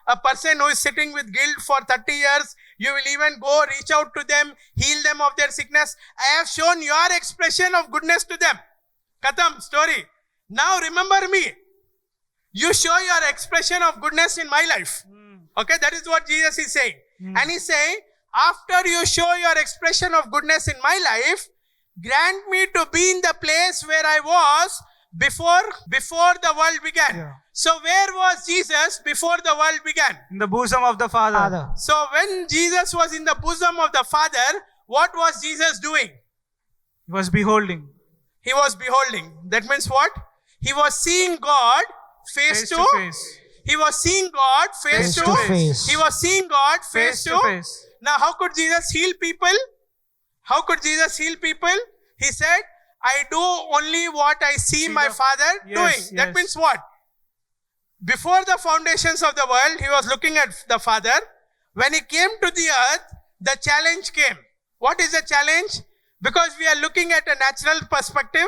a person who is sitting with guilt for 30 years, you will even go reach out to them, heal them of their sickness. I have shown your expression of goodness to them. Khatam, story. Now remember me. You show your expression of goodness in my life. Okay, that is what Jesus is saying. And he's saying, after you show your expression of goodness in my life, grant me to be in the place where I was before the world began. Yeah. So where was Jesus before the world began? In the bosom of the Father. Father. So when Jesus was in the bosom of the Father, what was Jesus doing? He was beholding. He was beholding. That means what? He was seeing God face to face. He was seeing God face to face. He was seeing God face to face. Now, how could Jesus heal people? How could Jesus heal people? He said, I do only what I see my Father Yes, doing. That yes. means what? Before the foundations of the world, he was looking at the Father. When he came to the earth, the challenge came. What is the challenge? Because we are looking at a natural perspective.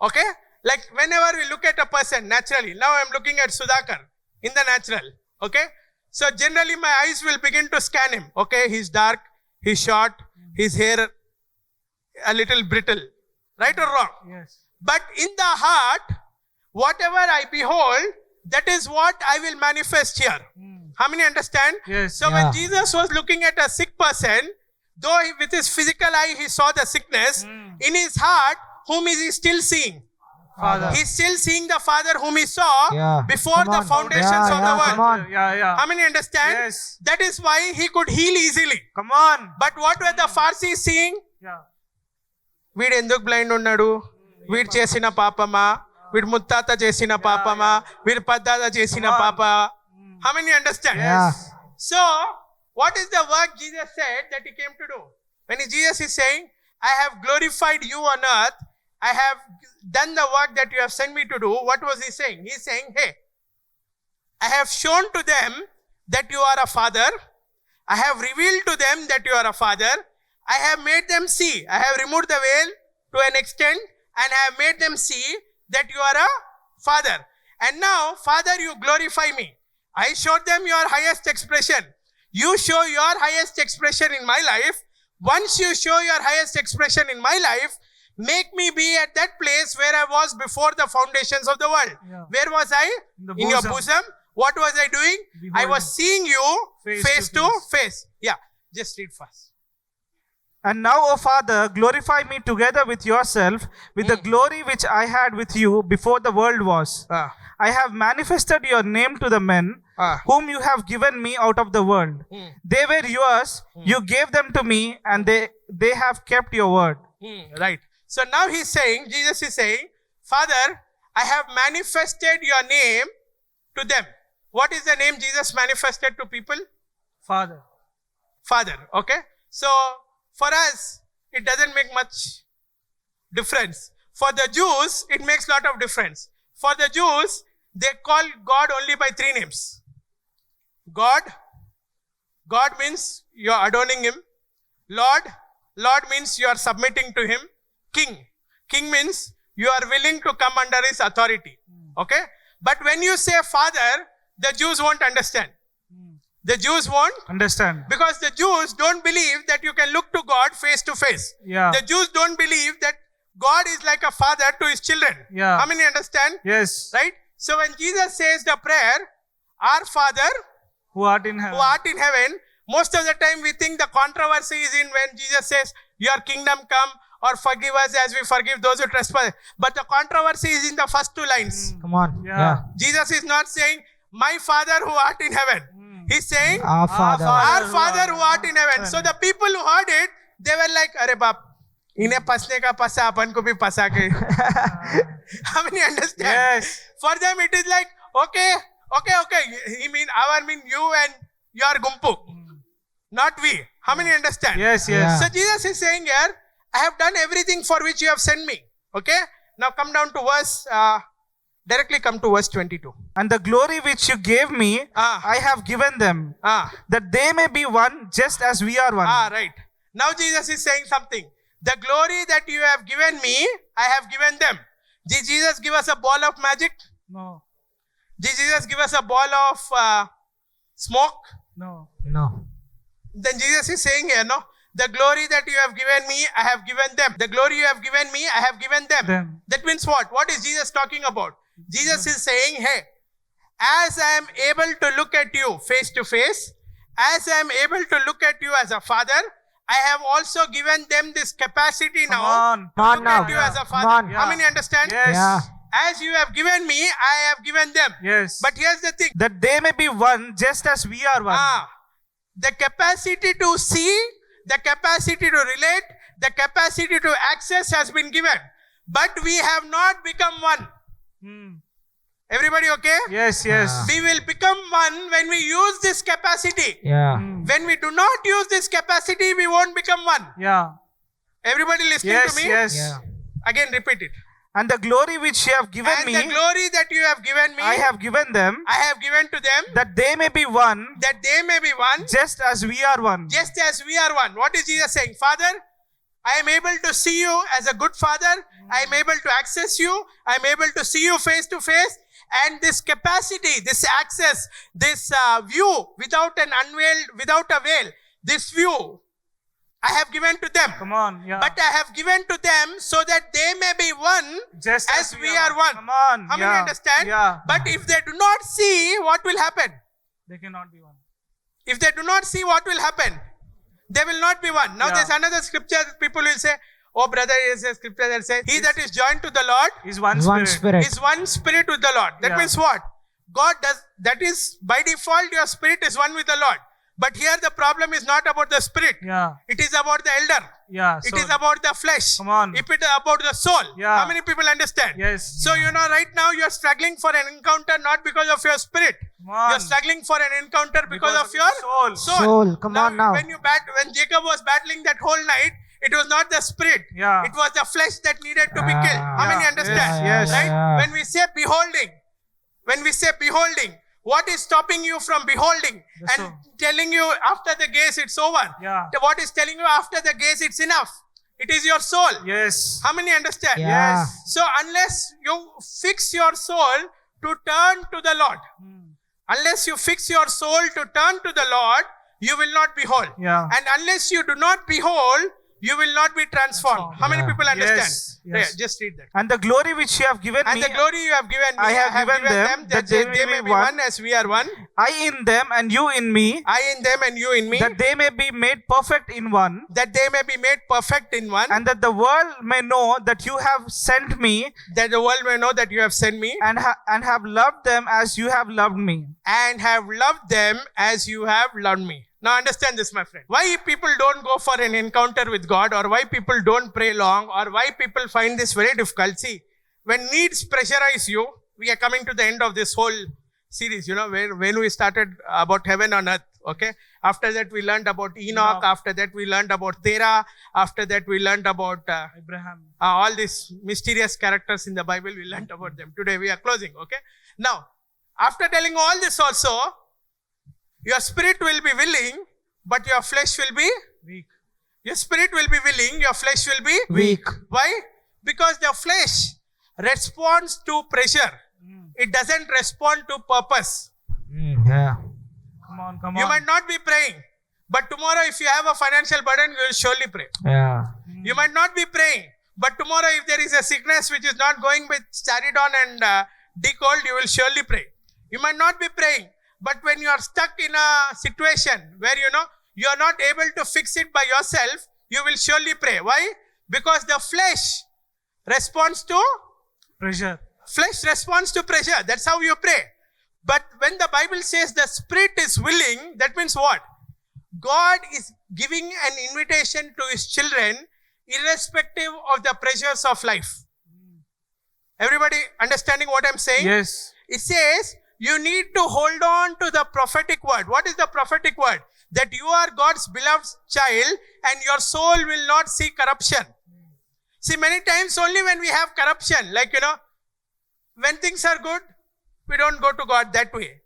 Okay? Like whenever we look at a person naturally, now I'm looking at Sudhakar in the natural. Okay? So generally my eyes will begin to scan him. Okay, he's dark, he's short, his hair a little brittle. Right or wrong? Yes. But in the heart, whatever I behold, that is what I will manifest here. How many understand? Yes. So Yeah. when Jesus was looking at a sick person, though with his physical eye he saw the sickness, in his heart, whom is he still seeing? Father. He's still seeing the Father whom he saw Yeah. before Come the on. foundations Yeah, of the yeah, world. come on. Yeah. How many understand? Yes. That is why he could heal easily. Come on. But what were the Pharisees seeing? Yeah. వీడు ఎందుకు blind ఉన్నాడు, వీడు చేసిన పాపమా, వీడు ముత్తాత చేసిన పాపమా, వీడు పద్దాత చేసిన పాప. How many understand? Yeah. So, what is the work Jesus said that he came to do? When Jesus is saying, I have glorified you on earth, I have done the work that you have sent me to do, what was he saying? He is saying, hey, I have shown to them that you are a father. I have revealed to them that you are a father. I have made them see. I have removed the veil to an extent and I have made them see that you are a father. And now, Father, you glorify me. I showed them your highest expression. You show your highest expression in my life. Once you show your highest expression in my life, Make me be at that place where I was before the foundations of the world. Yeah. Where was I? In the In your bosom. bosom. What was I doing? I Beholding. was seeing you Face face to to face. Yeah, just read fast. And now, O Father, glorify me together with yourself, with the glory which I had with you before the world was. Ah. I have manifested your name to the men Ah. whom you have given me out of the world. They were yours, you gave them to me, and they have kept your word. Right. So now he's saying, Jesus is saying, Father, I have manifested your name to them. What is the name Jesus manifested to people? Father. Father. Okay. So for us, it doesn't make much difference. For the Jews, it makes a lot of difference. For the Jews, they call God only by 3 names. God. God means you are adorning him. Lord. Lord means you are submitting to him. King. King means you are willing to come under his authority. Okay? But when you say Father, the Jews won't understand. The Jews won't, Understand? because the Jews don't believe that you can look to God face to face. Yeah. The Jews don't believe that God is like a father to his children. Yeah. How many understand? Yes. Right? So when Jesus says the prayer, Our Father Who art in heaven. who art in heaven, most of the time we think the controversy is in when Jesus says, Your kingdom come, or forgive us as we forgive those who trespass. But the controversy is in the first 2 lines. Come on. Yeah. Jesus is not saying, My Father who art in heaven. He's saying, Our Father. Our Father who art in heaven. So the people who heard it, they were like, Arey baap, इन्हें पसने का पसा अपन को भी पसा के. How many understand? Yes. For them it is like, okay. He mean you and your gumpu. Not we. How many understand? Yes, yes. Yeah. So Jesus is saying here, I have done everything for which you have sent me. Okay? Now come down to directly come to verse 22. And the glory which you gave me, I have given them, that they may be one just as we are one. Right. Now Jesus is saying something. The glory that you have given me, I have given them. Did Jesus give us a ball of magic? No. Did Jesus give us a ball of smoke? No. No. Then Jesus is saying here, no? The glory that you have given me, I have given them. The glory you have given me, I have given them. That means what? What is Jesus talking about? Jesus is saying, hey, as I am able to look at you face to face, as I am able to look at you as a father, I have also given them this capacity now on. to look at you as a Come father. on. How many understand? Yes. Yeah. As you have given me, I have given them. Yes. But here's the thing. that they may be one just as we are one. The capacity to see, the capacity to relate, the capacity to access has been given. But we have not become one. Everybody okay? Yes, yes. We will become one when we use this capacity. Yeah. When we do not use this capacity, we won't become one. Yeah. Everybody listening Yes, to me? yes. Yeah. Again, repeat it. And the glory which you have given And me, the glory that you have given me, I have given them, I have given to them, that they may be one that they may be one, just as we are one. just as we are one. What is Jesus saying? Father, I am able to see you as a good father. I am able to access you. I am able to see you face to face. And this capacity, this access, this view without a veil, this view, I have given to them. Come on. Yeah. But I have given to them so that they may be one just as we are one. Come on. How yeah. many understand? Yeah. But if they do not see, what will happen? They cannot be one. If they do not see, what will happen? They will not be one. Now Yeah. there's another scripture that people will say, oh brother, is a scripture that says, he that is joined to the Lord Is one One spirit. spirit. is one spirit with the Lord. That Yeah. means what? God does, that is by default your spirit is one with the Lord. But here the problem is not about the spirit. Yeah. It is about the elder. Yeah. It so- is about the flesh. Come on. If it is about the soul. Yeah. How many people understand? Yes. So right now you're struggling for an encounter not because of your spirit. Come on. You're struggling for an encounter because of the your soul. Soul. Come on now. When Jacob was battling that whole night, it was not the spirit. Yeah. It was the flesh that needed to be killed. How many Yeah. understand? Yes, Right? yeah. When we say beholding, what is stopping you from beholding The and soul. telling you after the gaze it's over? Yeah. What is telling you after the gaze it's enough? It is your soul. Yes. How many understand? Yeah. Yes. So unless you fix your soul to turn to the Lord, unless you fix your soul to turn to the Lord, you will not behold. Yeah. And unless you do not behold, you will not be transformed. How many Yeah. people understand? Yes, yes. Yeah, just read that. And the glory which you have given And me, the glory you have given me, I have given them, that they may be one as we are one. I in them and you in me, I in them and you in me. that they may be made perfect in one, That they may be made perfect in one. and that the world may know that you have sent me That the world may know that you have sent me. and have loved them as you have loved me. And have loved them as you have loved me. Now understand this, my friend. Why people don't go for an encounter with God, or why people don't pray long, or why people find this very difficult. See, when needs pressurize you, we are coming to the end of this whole series, when we started about heaven on earth. Okay. After that, we learned about Enoch. After that, we learned about Terah. After that, we learned about Abraham. all these mysterious characters in the Bible. We learned about them. Today, we are closing. Okay. Now, after telling all this also, your spirit will be willing, but your flesh will be Weak. Your spirit will be willing, your flesh will be Weak. Why? Because the flesh responds to pressure. It doesn't respond to purpose. Yeah. Come on. You might not be praying, but tomorrow if you have a financial burden, you will surely pray. Yeah. You might not be praying, but tomorrow if there is a sickness which is not going with Staridon and Decold, you will surely pray. You might not be praying, but when you are stuck in a situation where you are not able to fix it by yourself, you will surely pray. Why? Because the flesh responds to Pressure. pressure. That's how you pray. But when the Bible says the spirit is willing, that means what? God is giving an invitation to his children irrespective of the pressures of life. Everybody understanding what I'm saying? Yes. It says you need to hold on to the prophetic word. What is the prophetic word? That you are God's beloved child and your soul will not see corruption. See, many times only when we have corruption, when things are good, we don't go to God that way.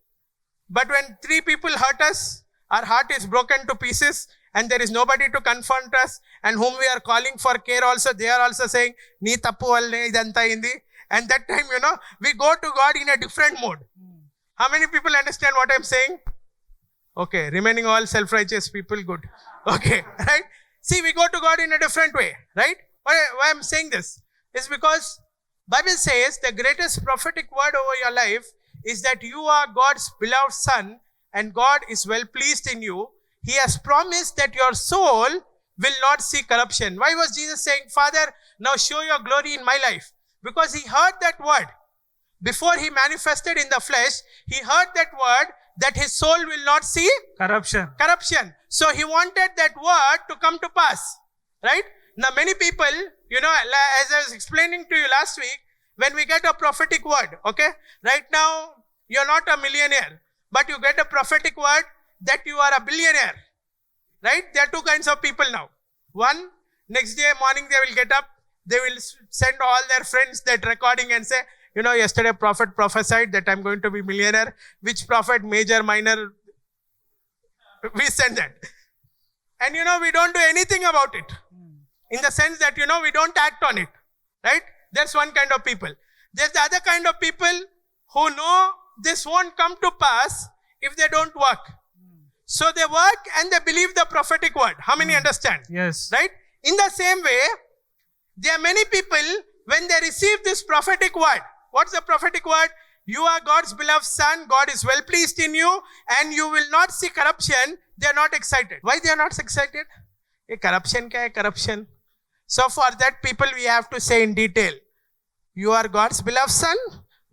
But when 3 people hurt us, our heart is broken to pieces and there is nobody to confront us, and whom we are calling for care also, they are also saying, "Nee tappu valle idanta indi." And that time, we go to God in a different mode. How many people understand what I'm saying? Okay, remaining all self-righteous people, good. Okay, right? See, we go to God in a different way, right? Why I'm saying this is because Bible says the greatest prophetic word over your life is that you are God's beloved son and God is well pleased in you. He has promised that your soul will not see corruption. Why was Jesus saying, "Father, now show your glory in my life"? Because he heard that word. Before he manifested in the flesh, he heard that word that his soul will not see corruption. So he wanted that word to come to pass. Right? Now many people, as I was explaining to you last week, when we get a prophetic word, okay? Right now, you're not a millionaire, but you get a prophetic word that you are a billionaire. Right? There are 2 kinds of people now. One, next day morning they will get up, they will send all their friends that recording and say, yesterday prophet prophesied that I'm going to be millionaire. Which prophet, major, minor? We send that. And we don't do anything about it. In the sense that, we don't act on it. Right? That's one kind of people. There's the other kind of people who know this won't come to pass if they don't work. So they work and they believe the prophetic word. How many understand? Yes. Right? In the same way, there are many people, when they receive this prophetic word, what's the prophetic word? You are God's beloved son, God is well pleased in you, and you will not see corruption. They are not excited. Why they are not excited? Corruption kya hai? Corruption. So for that people we have to say in detail, you are God's beloved son,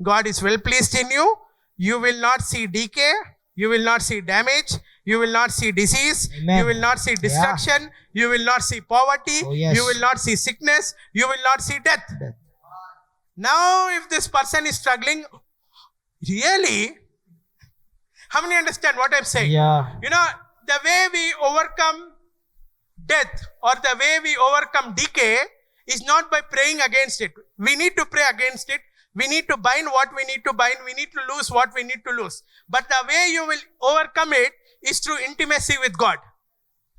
God is well pleased in you, you will not see decay, you will not see damage, you will not see disease, Amen. you will not see destruction, you will not see poverty, Oh, yes. you will not see sickness, you will not see death. Now if this person is struggling, really? How many understand what I'm saying? Yeah. The way we overcome death or the way we overcome decay is not by praying against it. We need to pray against it. We need to bind what we need to bind. We need to lose what we need to lose. But the way you will overcome it is through intimacy with God.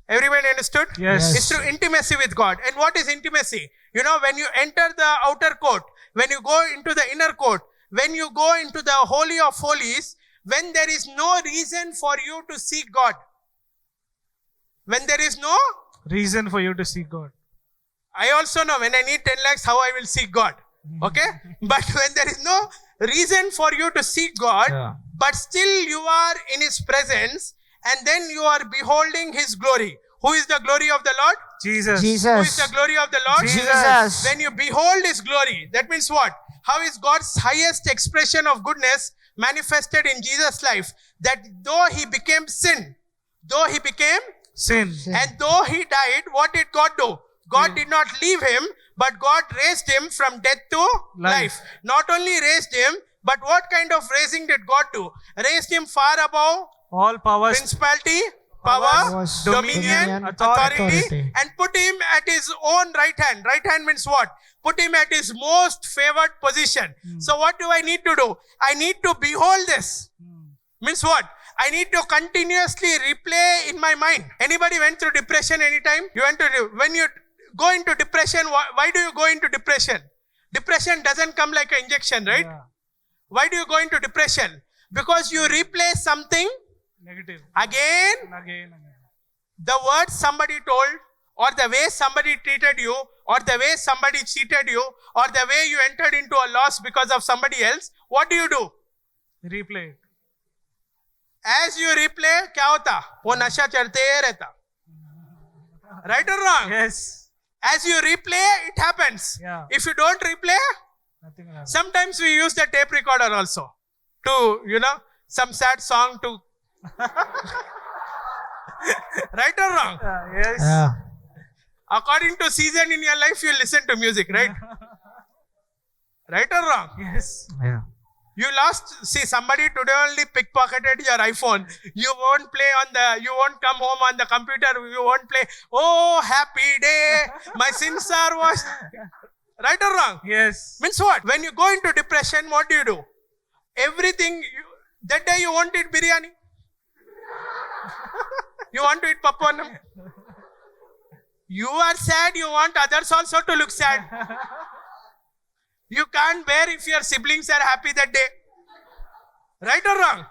Everybody understood? Yes. It's through intimacy with God. And what is intimacy? When you enter the outer court, when you go into the inner court, when you go into the Holy of Holies, when there is no reason for you to seek God. When there is no reason for you to seek God. I also know when I need 10 lakhs, how I will seek God. Okay? But when there is no reason for you to seek God, Yeah. but still you are in His presence, and then you are beholding His glory. Who is the glory of the Lord? Jesus. Who is Jesus. the glory of the Lord? Jesus. When you behold His glory, that means what? How is God's highest expression of goodness manifested in Jesus' life? That though He became sin, Sin. and though He died, what did God do? God did not leave Him, but God raised Him from death to life. Not only raised Him, but what kind of raising did God do? Raised Him far above All powers. principality, power, Powers, dominion, dominion, authority, authority. and put Him at His own right hand. Right hand means what? Put Him at His most favored position. So what do I need to do? I need to behold this. Means what? I need to continuously replay in my mind. Anybody went through depression anytime? When you go into depression, why do you go into depression? Depression doesn't come like an injection, right? Yeah. Why do you go into depression? Because you replay something Negative. again, Again. the words somebody told, or the way somebody treated you, or the way somebody cheated you, or the way you entered into a loss because of somebody else. What do? Replay. As you replay, क्या होता? वो नशा चढ़ते रहता. Right or wrong? Yes. As you replay, it happens. Yeah. If you don't replay, Nothing will happen. sometimes we use the tape recorder also to, some sad song to. Right or wrong? Yes. Yeah. According to season in your life, you listen to music, right? Right or wrong? Yes. Yeah. You lost, somebody today only pickpocketed your iPhone. You won't come home on the computer, you won't play, oh, happy day, my sins are washed. Right or wrong? Yes. Means what? When you go into depression, what do? Everything, that day you want to eat biryani. You want to eat pappanam. You are sad, you want others also to look sad. You can't bear if your siblings are happy that day. Right or wrong?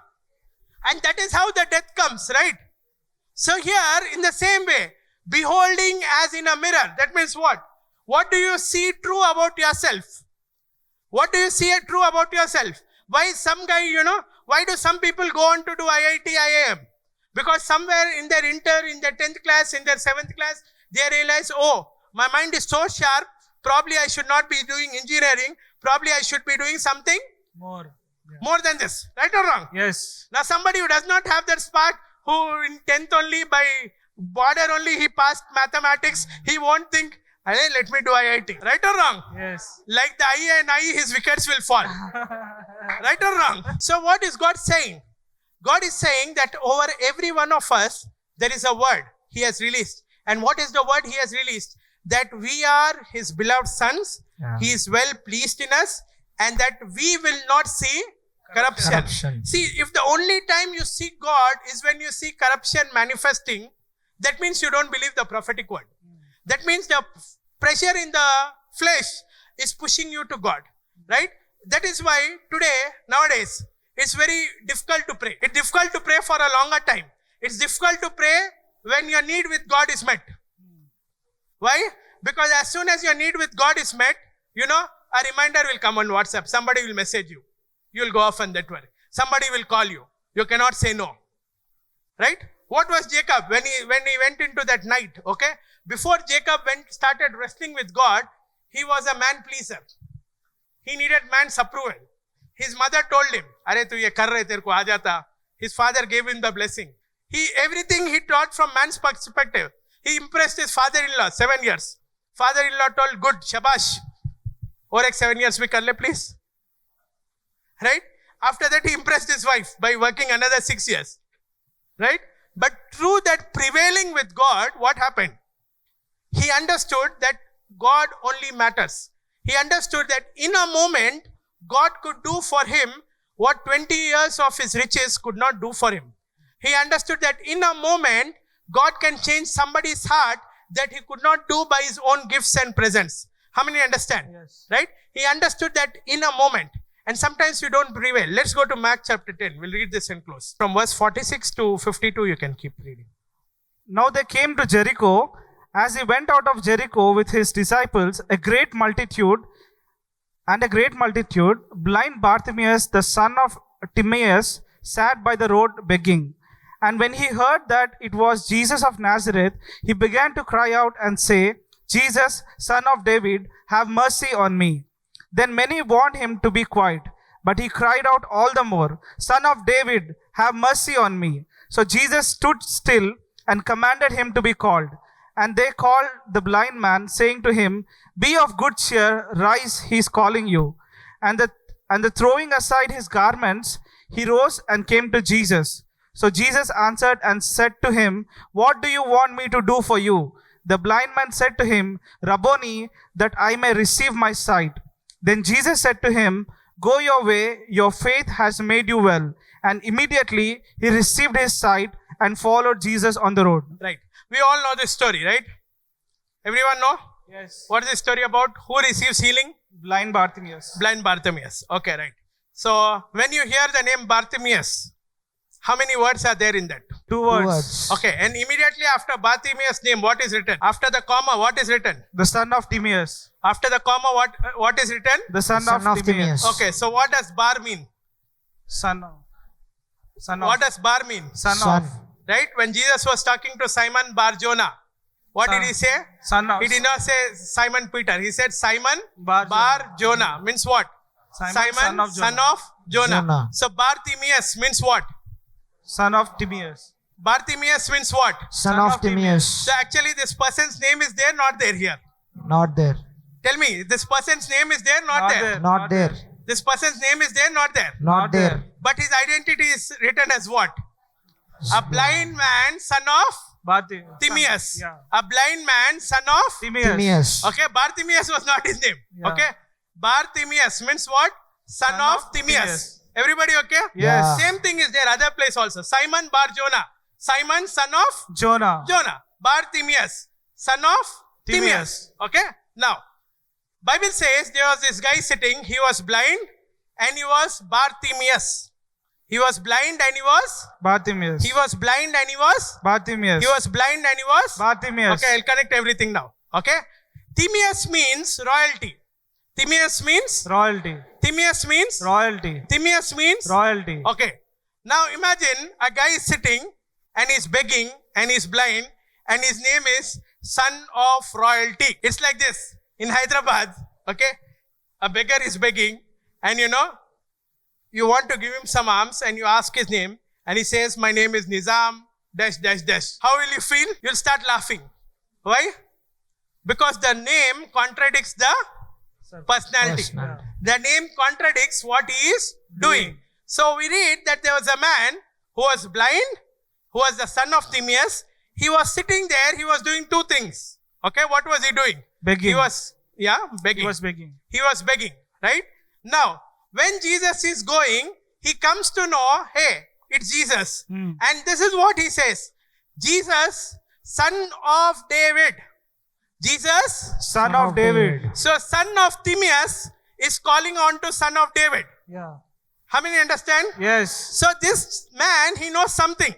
And that is how the death comes, right? So here, in the same way, beholding as in a mirror, that means what? What do you see true about yourself? What do you see true about yourself? Why some guy, why do some people go on to do IIT, IIM? Because somewhere in their in their 10th class, in their 7th class, they realize, oh, my mind is so sharp, probably I should not be doing engineering, probably I should be doing something More. Yeah. more than this. Right or wrong? Yes. Now somebody who does not have that spark, who in 10th only by border only he passed mathematics, he won't think, hey, let me do IIT. Right or wrong? Yes. Like the IE, his wickets will fall. Right or wrong? So what is God saying? God is saying that over every one of us, there is a word He has released. And what is the word He has released? That we are His beloved sons. Yeah. He is well pleased in us. And that we will not see corruption. Corruption. See, if the only time you see God is when you see corruption manifesting, that means you don't believe the prophetic word. That means the pressure in the flesh is pushing you to God. Right? That is why nowadays, it's very difficult to pray. It's difficult to pray for a longer time. It's difficult to pray when your need with God is met. Why? Because as soon as your need with God is met, a reminder will come on WhatsApp. Somebody will message you. You will go off on that one. Somebody will call you. You cannot say no. Right? What was Jacob when he went into that night? Okay? Before Jacob started wrestling with God, he was a man pleaser. He needed man's approval. His mother told him, "Arey tu ye kar rahe, tere ko aa jata." His father gave him the blessing. Everything he taught from man's perspective. He impressed his father-in-law, 7 years. Father-in-law told, "Good, shabash. Or 7 years we kar le, please." Right? After that, he impressed his wife by working another 6 years. Right? But through that prevailing with God, what happened? He understood that God only matters. He understood that in a moment, God could do for him what 20 years of his riches could not do for him. He understood that in a moment, God can change somebody's heart that he could not do by his own gifts and presence. How many understand? Yes. Right? He understood that in a moment. And sometimes we don't prevail. Let's go to Mark chapter 10. We'll read this and close. From verse 46 to 52, you can keep reading. Now they came to Jericho, As he went out of Jericho with his disciples, a great multitude, blind Bartimaeus, the son of Timaeus, sat by the road begging. And when he heard that it was Jesus of Nazareth, he began to cry out and say, Jesus, son of David, have mercy on me. Then many warned him to be quiet, but he cried out all the more, Son of David, have mercy on me. So Jesus stood still and commanded him to be called. And they called the blind man, saying to him, Be of good cheer, rise, he is calling you. And the throwing aside his garments, he rose and came to Jesus. So Jesus answered and said to him, What do you want me to do for you? The blind man said to him, Rabboni, that I may receive my sight. Then Jesus said to him, Go your way, your faith has made you well. And immediately he received his sight and followed Jesus on the road. Right. We all know this story, right? Everyone know? Yes. What is the story about? Who receives healing? Blind Bartimaeus. Blind Bartimaeus. Okay, right. So when you hear the name Bartimaeus, how many words are there in that? 2 words. Okay, and immediately after Bartimaeus' name, what is written? After the comma, what is written? The son of Timaeus. After the comma, what is written? The son of Timaeus. Okay, so what does bar mean? Son of. What does bar mean? Son Son. of. Right? When Jesus was talking to Simon Bar Jonah, what did he say? Son of. He did not say Simon Peter. He said Simon Bar Jonah. Means what? Simon, son of Jonah. Jonah. So Bartimaeus means what? Son of Timaeus. Bartimaeus means what? Son of Timaeus. So actually this person's name is there, not there here. Not there. Tell me, this person's name is there, not there. Not there. This person's name is there, not there. Not there. But his identity is written as what? A blind man, son of Timaeus. Yeah. A blind man, son of Timaeus. Okay, Bartimaeus was not his name. Yeah. Okay, Bartimaeus means what? Son of Timaeus. Everybody okay? Yes. Same thing is there other place also. Simon Bar Jonah. Simon, son of Jonah. Jonah. Bartimaeus, son of Timaeus. Okay. Now, Bible says there was this guy sitting. He was blind and he was Bartimaeus. He was blind and he was. Bartimaeus. He was blind and he was. Bartimaeus. He was blind and he was. Bartimaeus. Okay, I'll connect everything now. Okay. Timaeus means royalty. Timaeus means. Royalty. Timaeus means. Royalty. Timaeus means. Royalty. Okay. Now imagine a guy is sitting and he's begging and he's blind and his name is son of royalty. It's like this. In Hyderabad, okay, a beggar is begging and you want to give him some alms and you ask his name and he says, my name is Nizam, dash, dash, dash. How will you feel? You'll start laughing. Why? Because the name contradicts the personality. Personality. The name contradicts what he is doing. So we read that there was a man who was blind, who was the son of Timaeus. He was sitting there, he was doing two things. Okay, what was he doing? Begging. He was, begging. He was begging. He was begging, right? Now, when Jesus is going, he comes to know, hey, it's Jesus. And this is what he says. Jesus, son of David. Jesus, Son of David. so son of Timaeus is calling on to son of David. Yeah. How many understand? Yes. So this man, he knows something.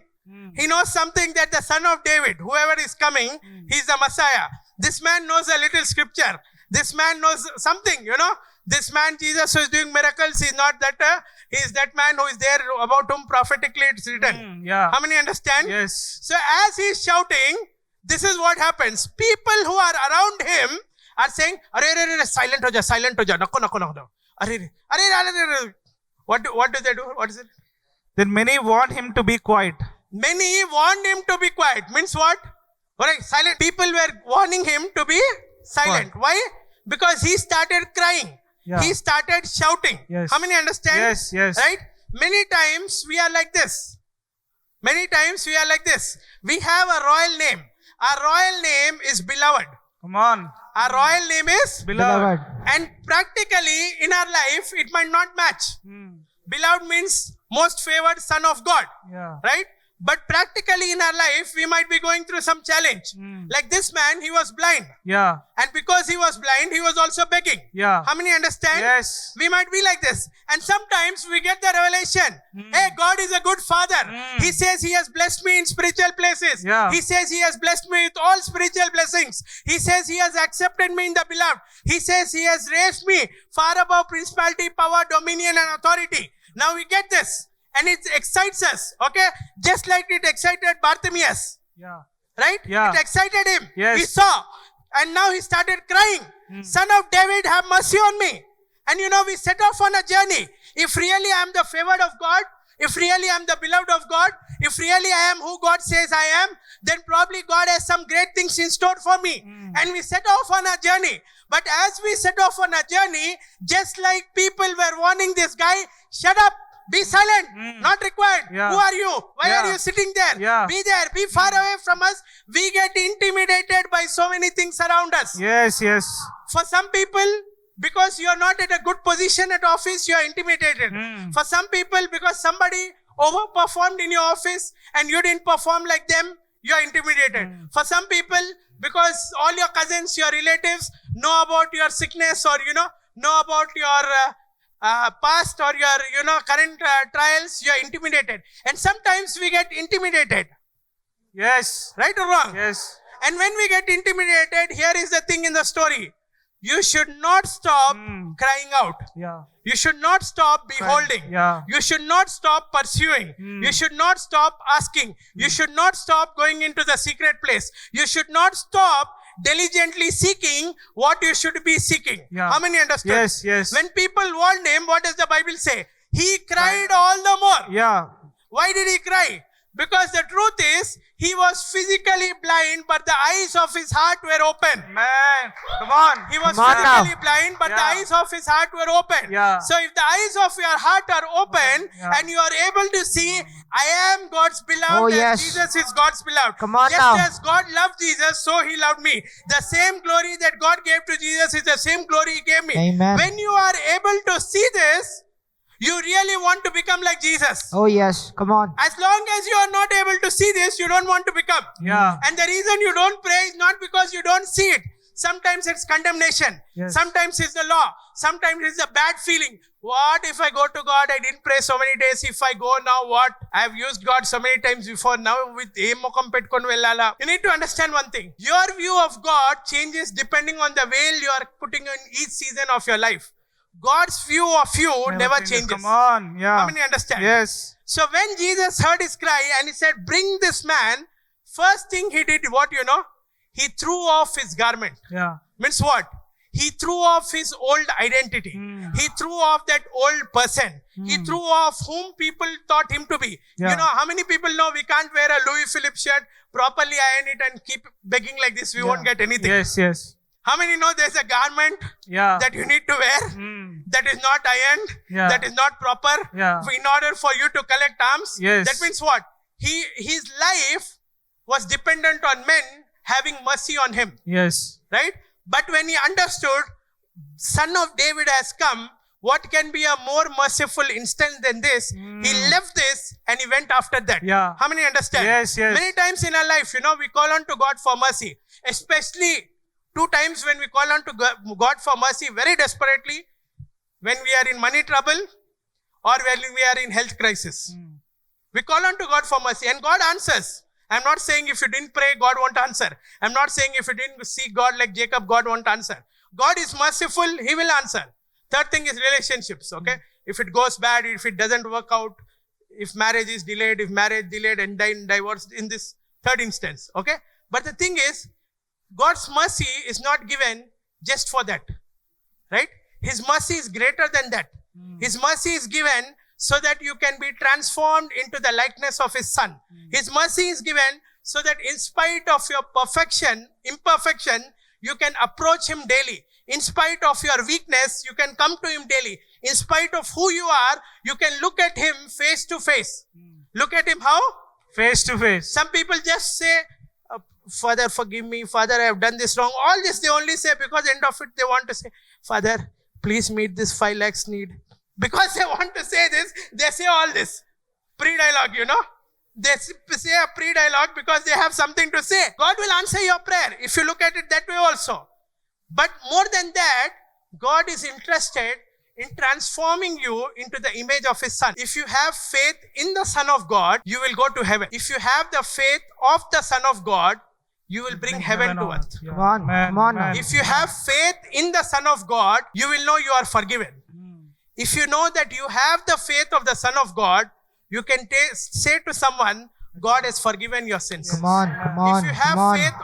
He knows something that the son of David, whoever is coming, he's the Messiah. This man knows a little scripture. This man knows something, This man, Jesus, who is doing miracles, he's not that, he is that man who is there about whom prophetically it's written. Yeah. How many understand? Yes. So as he is shouting, this is what happens. People who are around him are saying, "Arre, silent ho ja, nako. Arre. What do they do? What is it? Then many want him to be quiet. Many warned him to be quiet. Means what? Alright, silent. People were warning him to be silent. Why? Because he started crying. Yeah. He started shouting. Yes. How many understand? Yes, yes. Right? Many times we are like this. We have a royal name. Our royal name is beloved. Come on. Our royal name is Beloved. and practically in our life it might not match. Beloved means most favored son of God. Yeah. Right? But practically in our life, we might be going through some challenge. Like this man, he was blind. Yeah. And because he was blind, he was also begging. Yeah. How many understand? Yes. We might be like this. And sometimes we get the revelation. Hey, God is a good father. He says he has blessed me in spiritual places. Yeah. He says he has blessed me with all spiritual blessings. He says he has accepted me in the beloved. He says he has raised me far above principality, power, dominion, and authority. Now we get this. And it excites us. Okay? Just like it excited Bartimaeus. Yeah. Right? Yeah. It excited him. Yes. He saw. And now he started crying. Son of David, have mercy on me. And we set off on a journey. If really I am the favored of God, if really I am the beloved of God, if really I am who God says I am, then probably God has some great things in store for me. And we set off on a journey. But as we set off on a journey, just like people were warning this guy, shut up. Be silent, not required. Yeah. Who are you? Why Yeah. are you sitting there? Yeah. Be there, be far away from us. We get intimidated by so many things around us. Yes, yes. For some people, because you are not at a good position at office, you are intimidated. For some people, because somebody overperformed in your office and you didn't perform like them, you are intimidated. For some people, because all your cousins, your relatives know about your sickness or, know about your past or your current trials, you are intimidated. And sometimes we get intimidated. Yes. Right or wrong? Yes. And when we get intimidated, here is the thing in the story. You should not stop crying out. Yeah. You should not stop beholding. Yeah. You should not stop pursuing. You should not stop asking. You should not stop going into the secret place. You should not stop diligently seeking what you should be seeking. Yeah. How many understood? Yes, yes. When people warned him, what does the Bible say? He cried all the more. Yeah. Why did he cry? Because the truth is, he was physically blind, but the eyes of his heart were open. Man, come on. He was Come on now. physically blind, but the Yeah. eyes of his heart were open. Yeah. So if the eyes of your heart are open Yeah. and you are able to see, I am God's beloved, Oh, as yes. Jesus is God's beloved. Come on Just now. as God loved Jesus, so he loved me. The same glory that God gave to Jesus is the same glory he gave me. Amen. When you are able to see this, you really want to become like Jesus. Oh, yes. Come on. As long as you are not able to see this, you don't want to become. Yeah. And the reason you don't pray is not because you don't see it. Sometimes it's condemnation. Yes. Sometimes it's the law. Sometimes it's a bad feeling. What if I go to God? I didn't pray so many days. If I go now, what? I have used God so many times before. Now with mokam petkonu vellala. You need to understand one thing. Your view of God changes depending on the veil you are putting in each season of your life. God's view of you never changes. Come on. Yeah. How many understand? Yes. So when Jesus heard his cry and he said, bring this man, first thing he did, what he threw off his garment. Yeah. Means what? He threw off his old identity. He threw off that old person. He threw off whom people thought him to be. Yeah. How many people know we can't wear a Louis Philippe shirt, properly iron it and keep begging like this, we won't get anything. Yes, yes. How many know there's a garment Yeah. that you need to wear that is not ironed, Yeah. that is not proper Yeah. in order for you to collect alms? Yes. That means what? His life was dependent on men having mercy on him, Yes. right? But when he understood, Son of David has come, what can be a more merciful instance than this? He left this and he went after that. Yeah. How many understand? Yes, yes. Many times in our life, we call on to God for mercy. Especially 2 times when we call on to God for mercy very desperately, when we are in money trouble or when we are in health crisis. We call on to God for mercy and God answers. I'm not saying if you didn't pray, God won't answer. I'm not saying if you didn't seek God like Jacob, God won't answer. God is merciful, He will answer. Third thing is relationships, okay? If it goes bad, if it doesn't work out, if marriage is delayed, if marriage delayed and then divorced in this third instance, okay? But the thing is, God's mercy is not given just for that, right? His mercy is greater than that. His mercy is given so that you can be transformed into the likeness of His Son. His mercy is given so that in spite of your imperfection, you can approach Him daily. In spite of your weakness, you can come to Him daily. In spite of who you are, you can look at Him face to face. Look at Him how? Face to face. Some people just say, Father, forgive me. Father, I have done this wrong. All this they only say because end of it they want to say, Father, please meet this 5 lakhs need. Because they want to say this, they say all this. Pre-dialogue, They say a pre-dialogue because they have something to say. God will answer your prayer if you look at it that way also. But more than that, God is interested in transforming you into the image of His Son. If you have faith in the Son of God, you will go to heaven. If you have the faith of the Son of God, you will bring heaven to earth. Yeah. Come on, Amen, come on amen. now. If you have faith in the Son of God, you will know you are forgiven. If you know that you have the faith of the Son of God, you can say to someone, God has forgiven your sins. Come on, come on, If you come have on. faith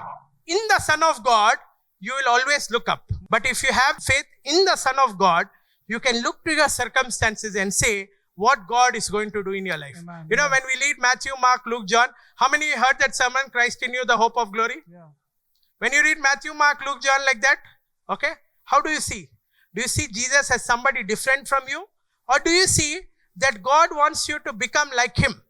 in the Son of God, you will always look up. But if you have faith in the Son of God, you can look to your circumstances and say what God is going to do in your life. Amen. You know, when we read Matthew, Mark, Luke, John, how many heard that sermon, Christ in you, the hope of glory? Yeah. When you read Matthew, Mark, Luke, John like that, okay, how do you see? Do you see Jesus as somebody different from you? Or do you see that God wants you to become like Him?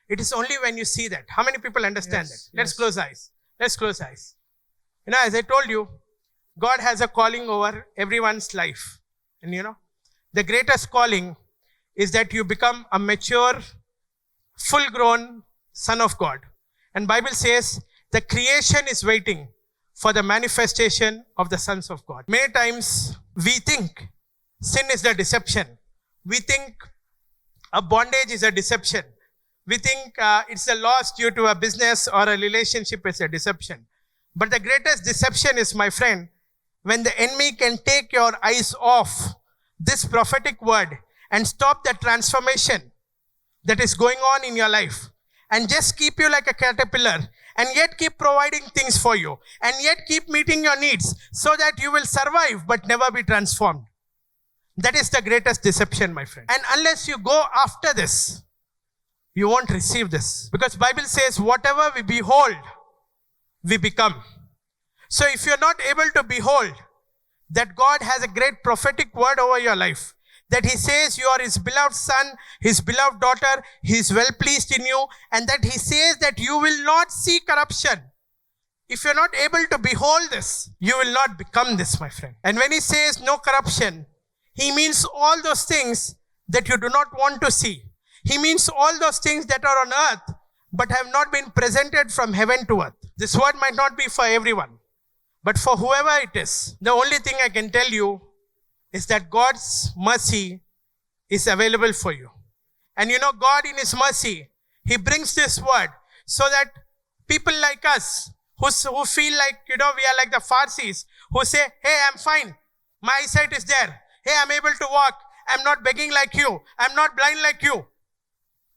It is only when you see that. How many people understand Yes, that? Let's yes. close eyes. Let's close eyes. You know, as I told you, God has a calling over everyone's life. And you know, the greatest calling is that you become a mature, full-grown son of God. And Bible says the creation is waiting for the manifestation of the sons of God. Many times we think sin is the deception. We think a bondage is a deception. We think it's a loss due to a business or a relationship is a deception. But the greatest deception is, my friend, when the enemy can take your eyes off this prophetic word and stop the transformation that is going on in your life and just keep you like a caterpillar and yet keep providing things for you and yet keep meeting your needs so that you will survive but never be transformed. That is the greatest deception, my friend. And unless you go after this, you won't receive this. Because Bible says, whatever we behold, we become. So if you're not able to behold that God has a great prophetic word over your life, that He says you are His beloved son, His beloved daughter, He is well pleased in you, and that He says that you will not see corruption. If you're not able to behold this, you will not become this, my friend. And when He says no corruption, He means all those things that you do not want to see. He means all those things that are on earth but have not been presented from heaven to earth. This word might not be for everyone, but for whoever it is, the only thing I can tell you is that God's mercy is available for you. And you know, God in His mercy, He brings this word so that people like us who feel like, you know, we are like the Pharisees who say, hey, I'm fine. My eyesight is there. Hey, I'm able to walk. I'm not begging like you. I'm not blind like you.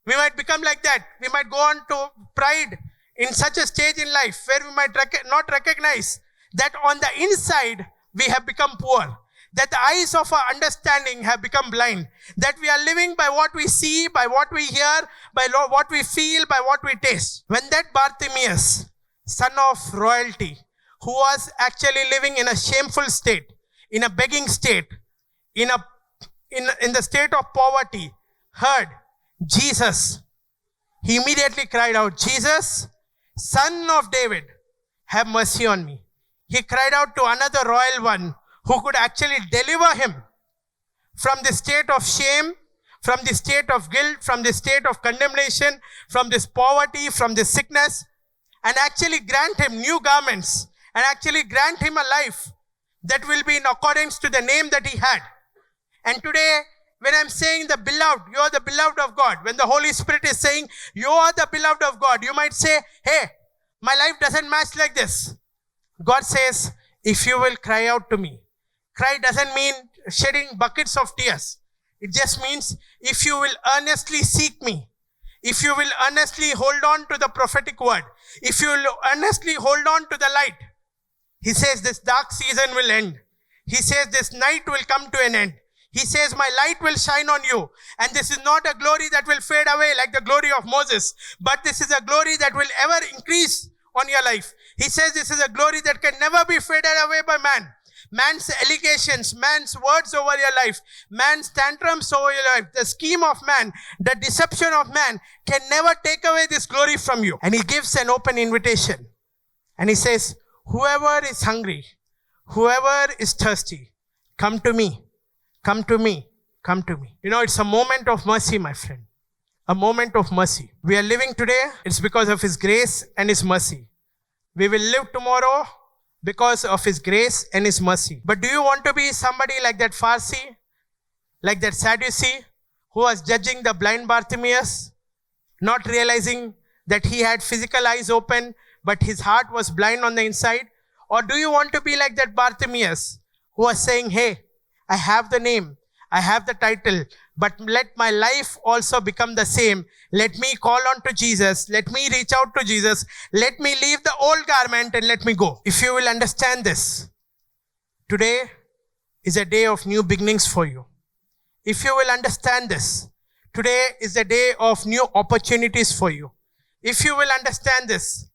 We might become like that. We might go on to pride in such a stage in life where we might not recognize that on the inside we have become poor, that the eyes of our understanding have become blind, that we are living by what we see, by what we hear, by what we feel, by what we taste. When that Bartimaeus, son of royalty, who was actually living in a shameful state, in a begging state, in the state of poverty, heard Jesus, he immediately cried out, Jesus, Son of David, have mercy on me. He cried out to another royal one who could actually deliver him from the state of shame, from the state of guilt, from the state of condemnation, from this poverty, from this sickness, and actually grant him new garments and actually grant him a life that will be in accordance to the name that he had. And today, when I'm saying the beloved, you are the beloved of God. When the Holy Spirit is saying, you are the beloved of God, you might say, hey, my life doesn't match like this. God says, if you will cry out to me. Cry doesn't mean shedding buckets of tears. It just means if you will earnestly seek me, if you will earnestly hold on to the prophetic word, if you will earnestly hold on to the light, He says this dark season will end. He says this night will come to an end. He says, my light will shine on you. And this is not a glory that will fade away like the glory of Moses, but this is a glory that will ever increase on your life. He says this is a glory that can never be faded away by man. Man's allegations, man's words over your life, man's tantrums over your life, the scheme of man, the deception of man can never take away this glory from you. And He gives an open invitation. And He says, whoever is hungry, whoever is thirsty, come to me. Come to me. Come to me. You know, it's a moment of mercy, my friend. a moment of mercy. We are living today, it's because of His grace and His mercy. We will live tomorrow because of His grace and His mercy. But do you want to be somebody like that Pharisee, like that Sadducee, who was judging the blind Bartimaeus, not realizing that he had physical eyes open, but his heart was blind on the inside? Or do you want to be like that Bartimaeus, who was saying, hey, I have the name, I have the title, but let my life also become the same. Let me call on to Jesus. Let me reach out to Jesus. Let me leave the old garment and let me go. If you will understand this, today is a day of new beginnings for you. If you will understand this, today is a day of new opportunities for you. If you will understand this,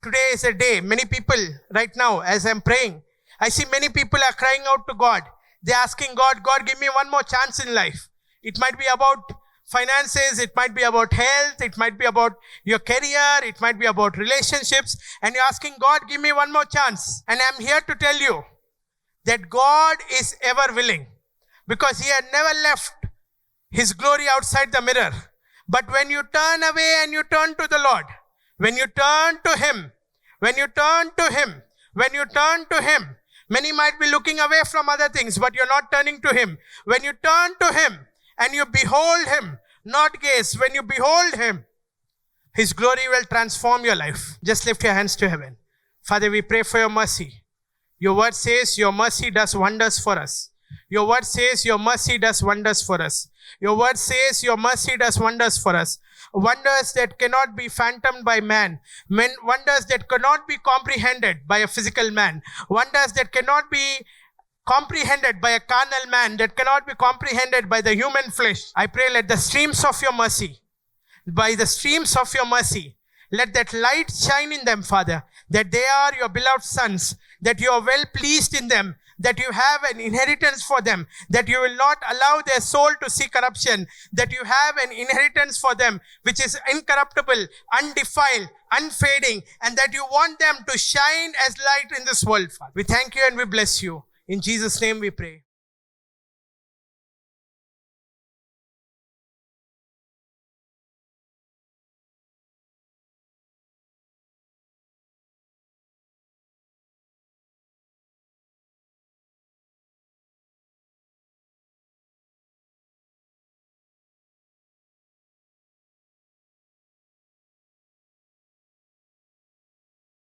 today is a day. Many people right now, as I'm praying, I see many people are crying out to God. They're asking God, God, give me one more chance in life. It might be about finances, it might be about health, it might be about your career, it might be about relationships, and you're asking God, give me one more chance. And I'm here to tell you that God is ever willing, because He had never left His glory outside the mirror. But when you turn away and you turn to the Lord, when you turn to Him, when you turn to Him, when you turn to Him, many might be looking away from other things, but you're not turning to Him. When you turn to Him and you behold Him, not gaze, when you behold Him, His glory will transform your life. Just lift your hands to heaven. Father, we pray for your mercy. Your word says your mercy does wonders for us. Your word says your mercy does wonders for us. Your word says your mercy does wonders for us. Wonders that cannot be fathomed by man. Wonders that cannot be comprehended by a physical man. Wonders that cannot be comprehended by a carnal man, that cannot be comprehended by the human flesh. I pray, let the streams of your mercy, by the streams of your mercy, let that light shine in them, Father, that they are your beloved sons, that you are well pleased in them, that you have an inheritance for them, that you will not allow their soul to see corruption, that you have an inheritance for them which is incorruptible, undefiled, unfading, and that you want them to shine as light in this world, Father. We thank you and we bless you. In Jesus' name we pray.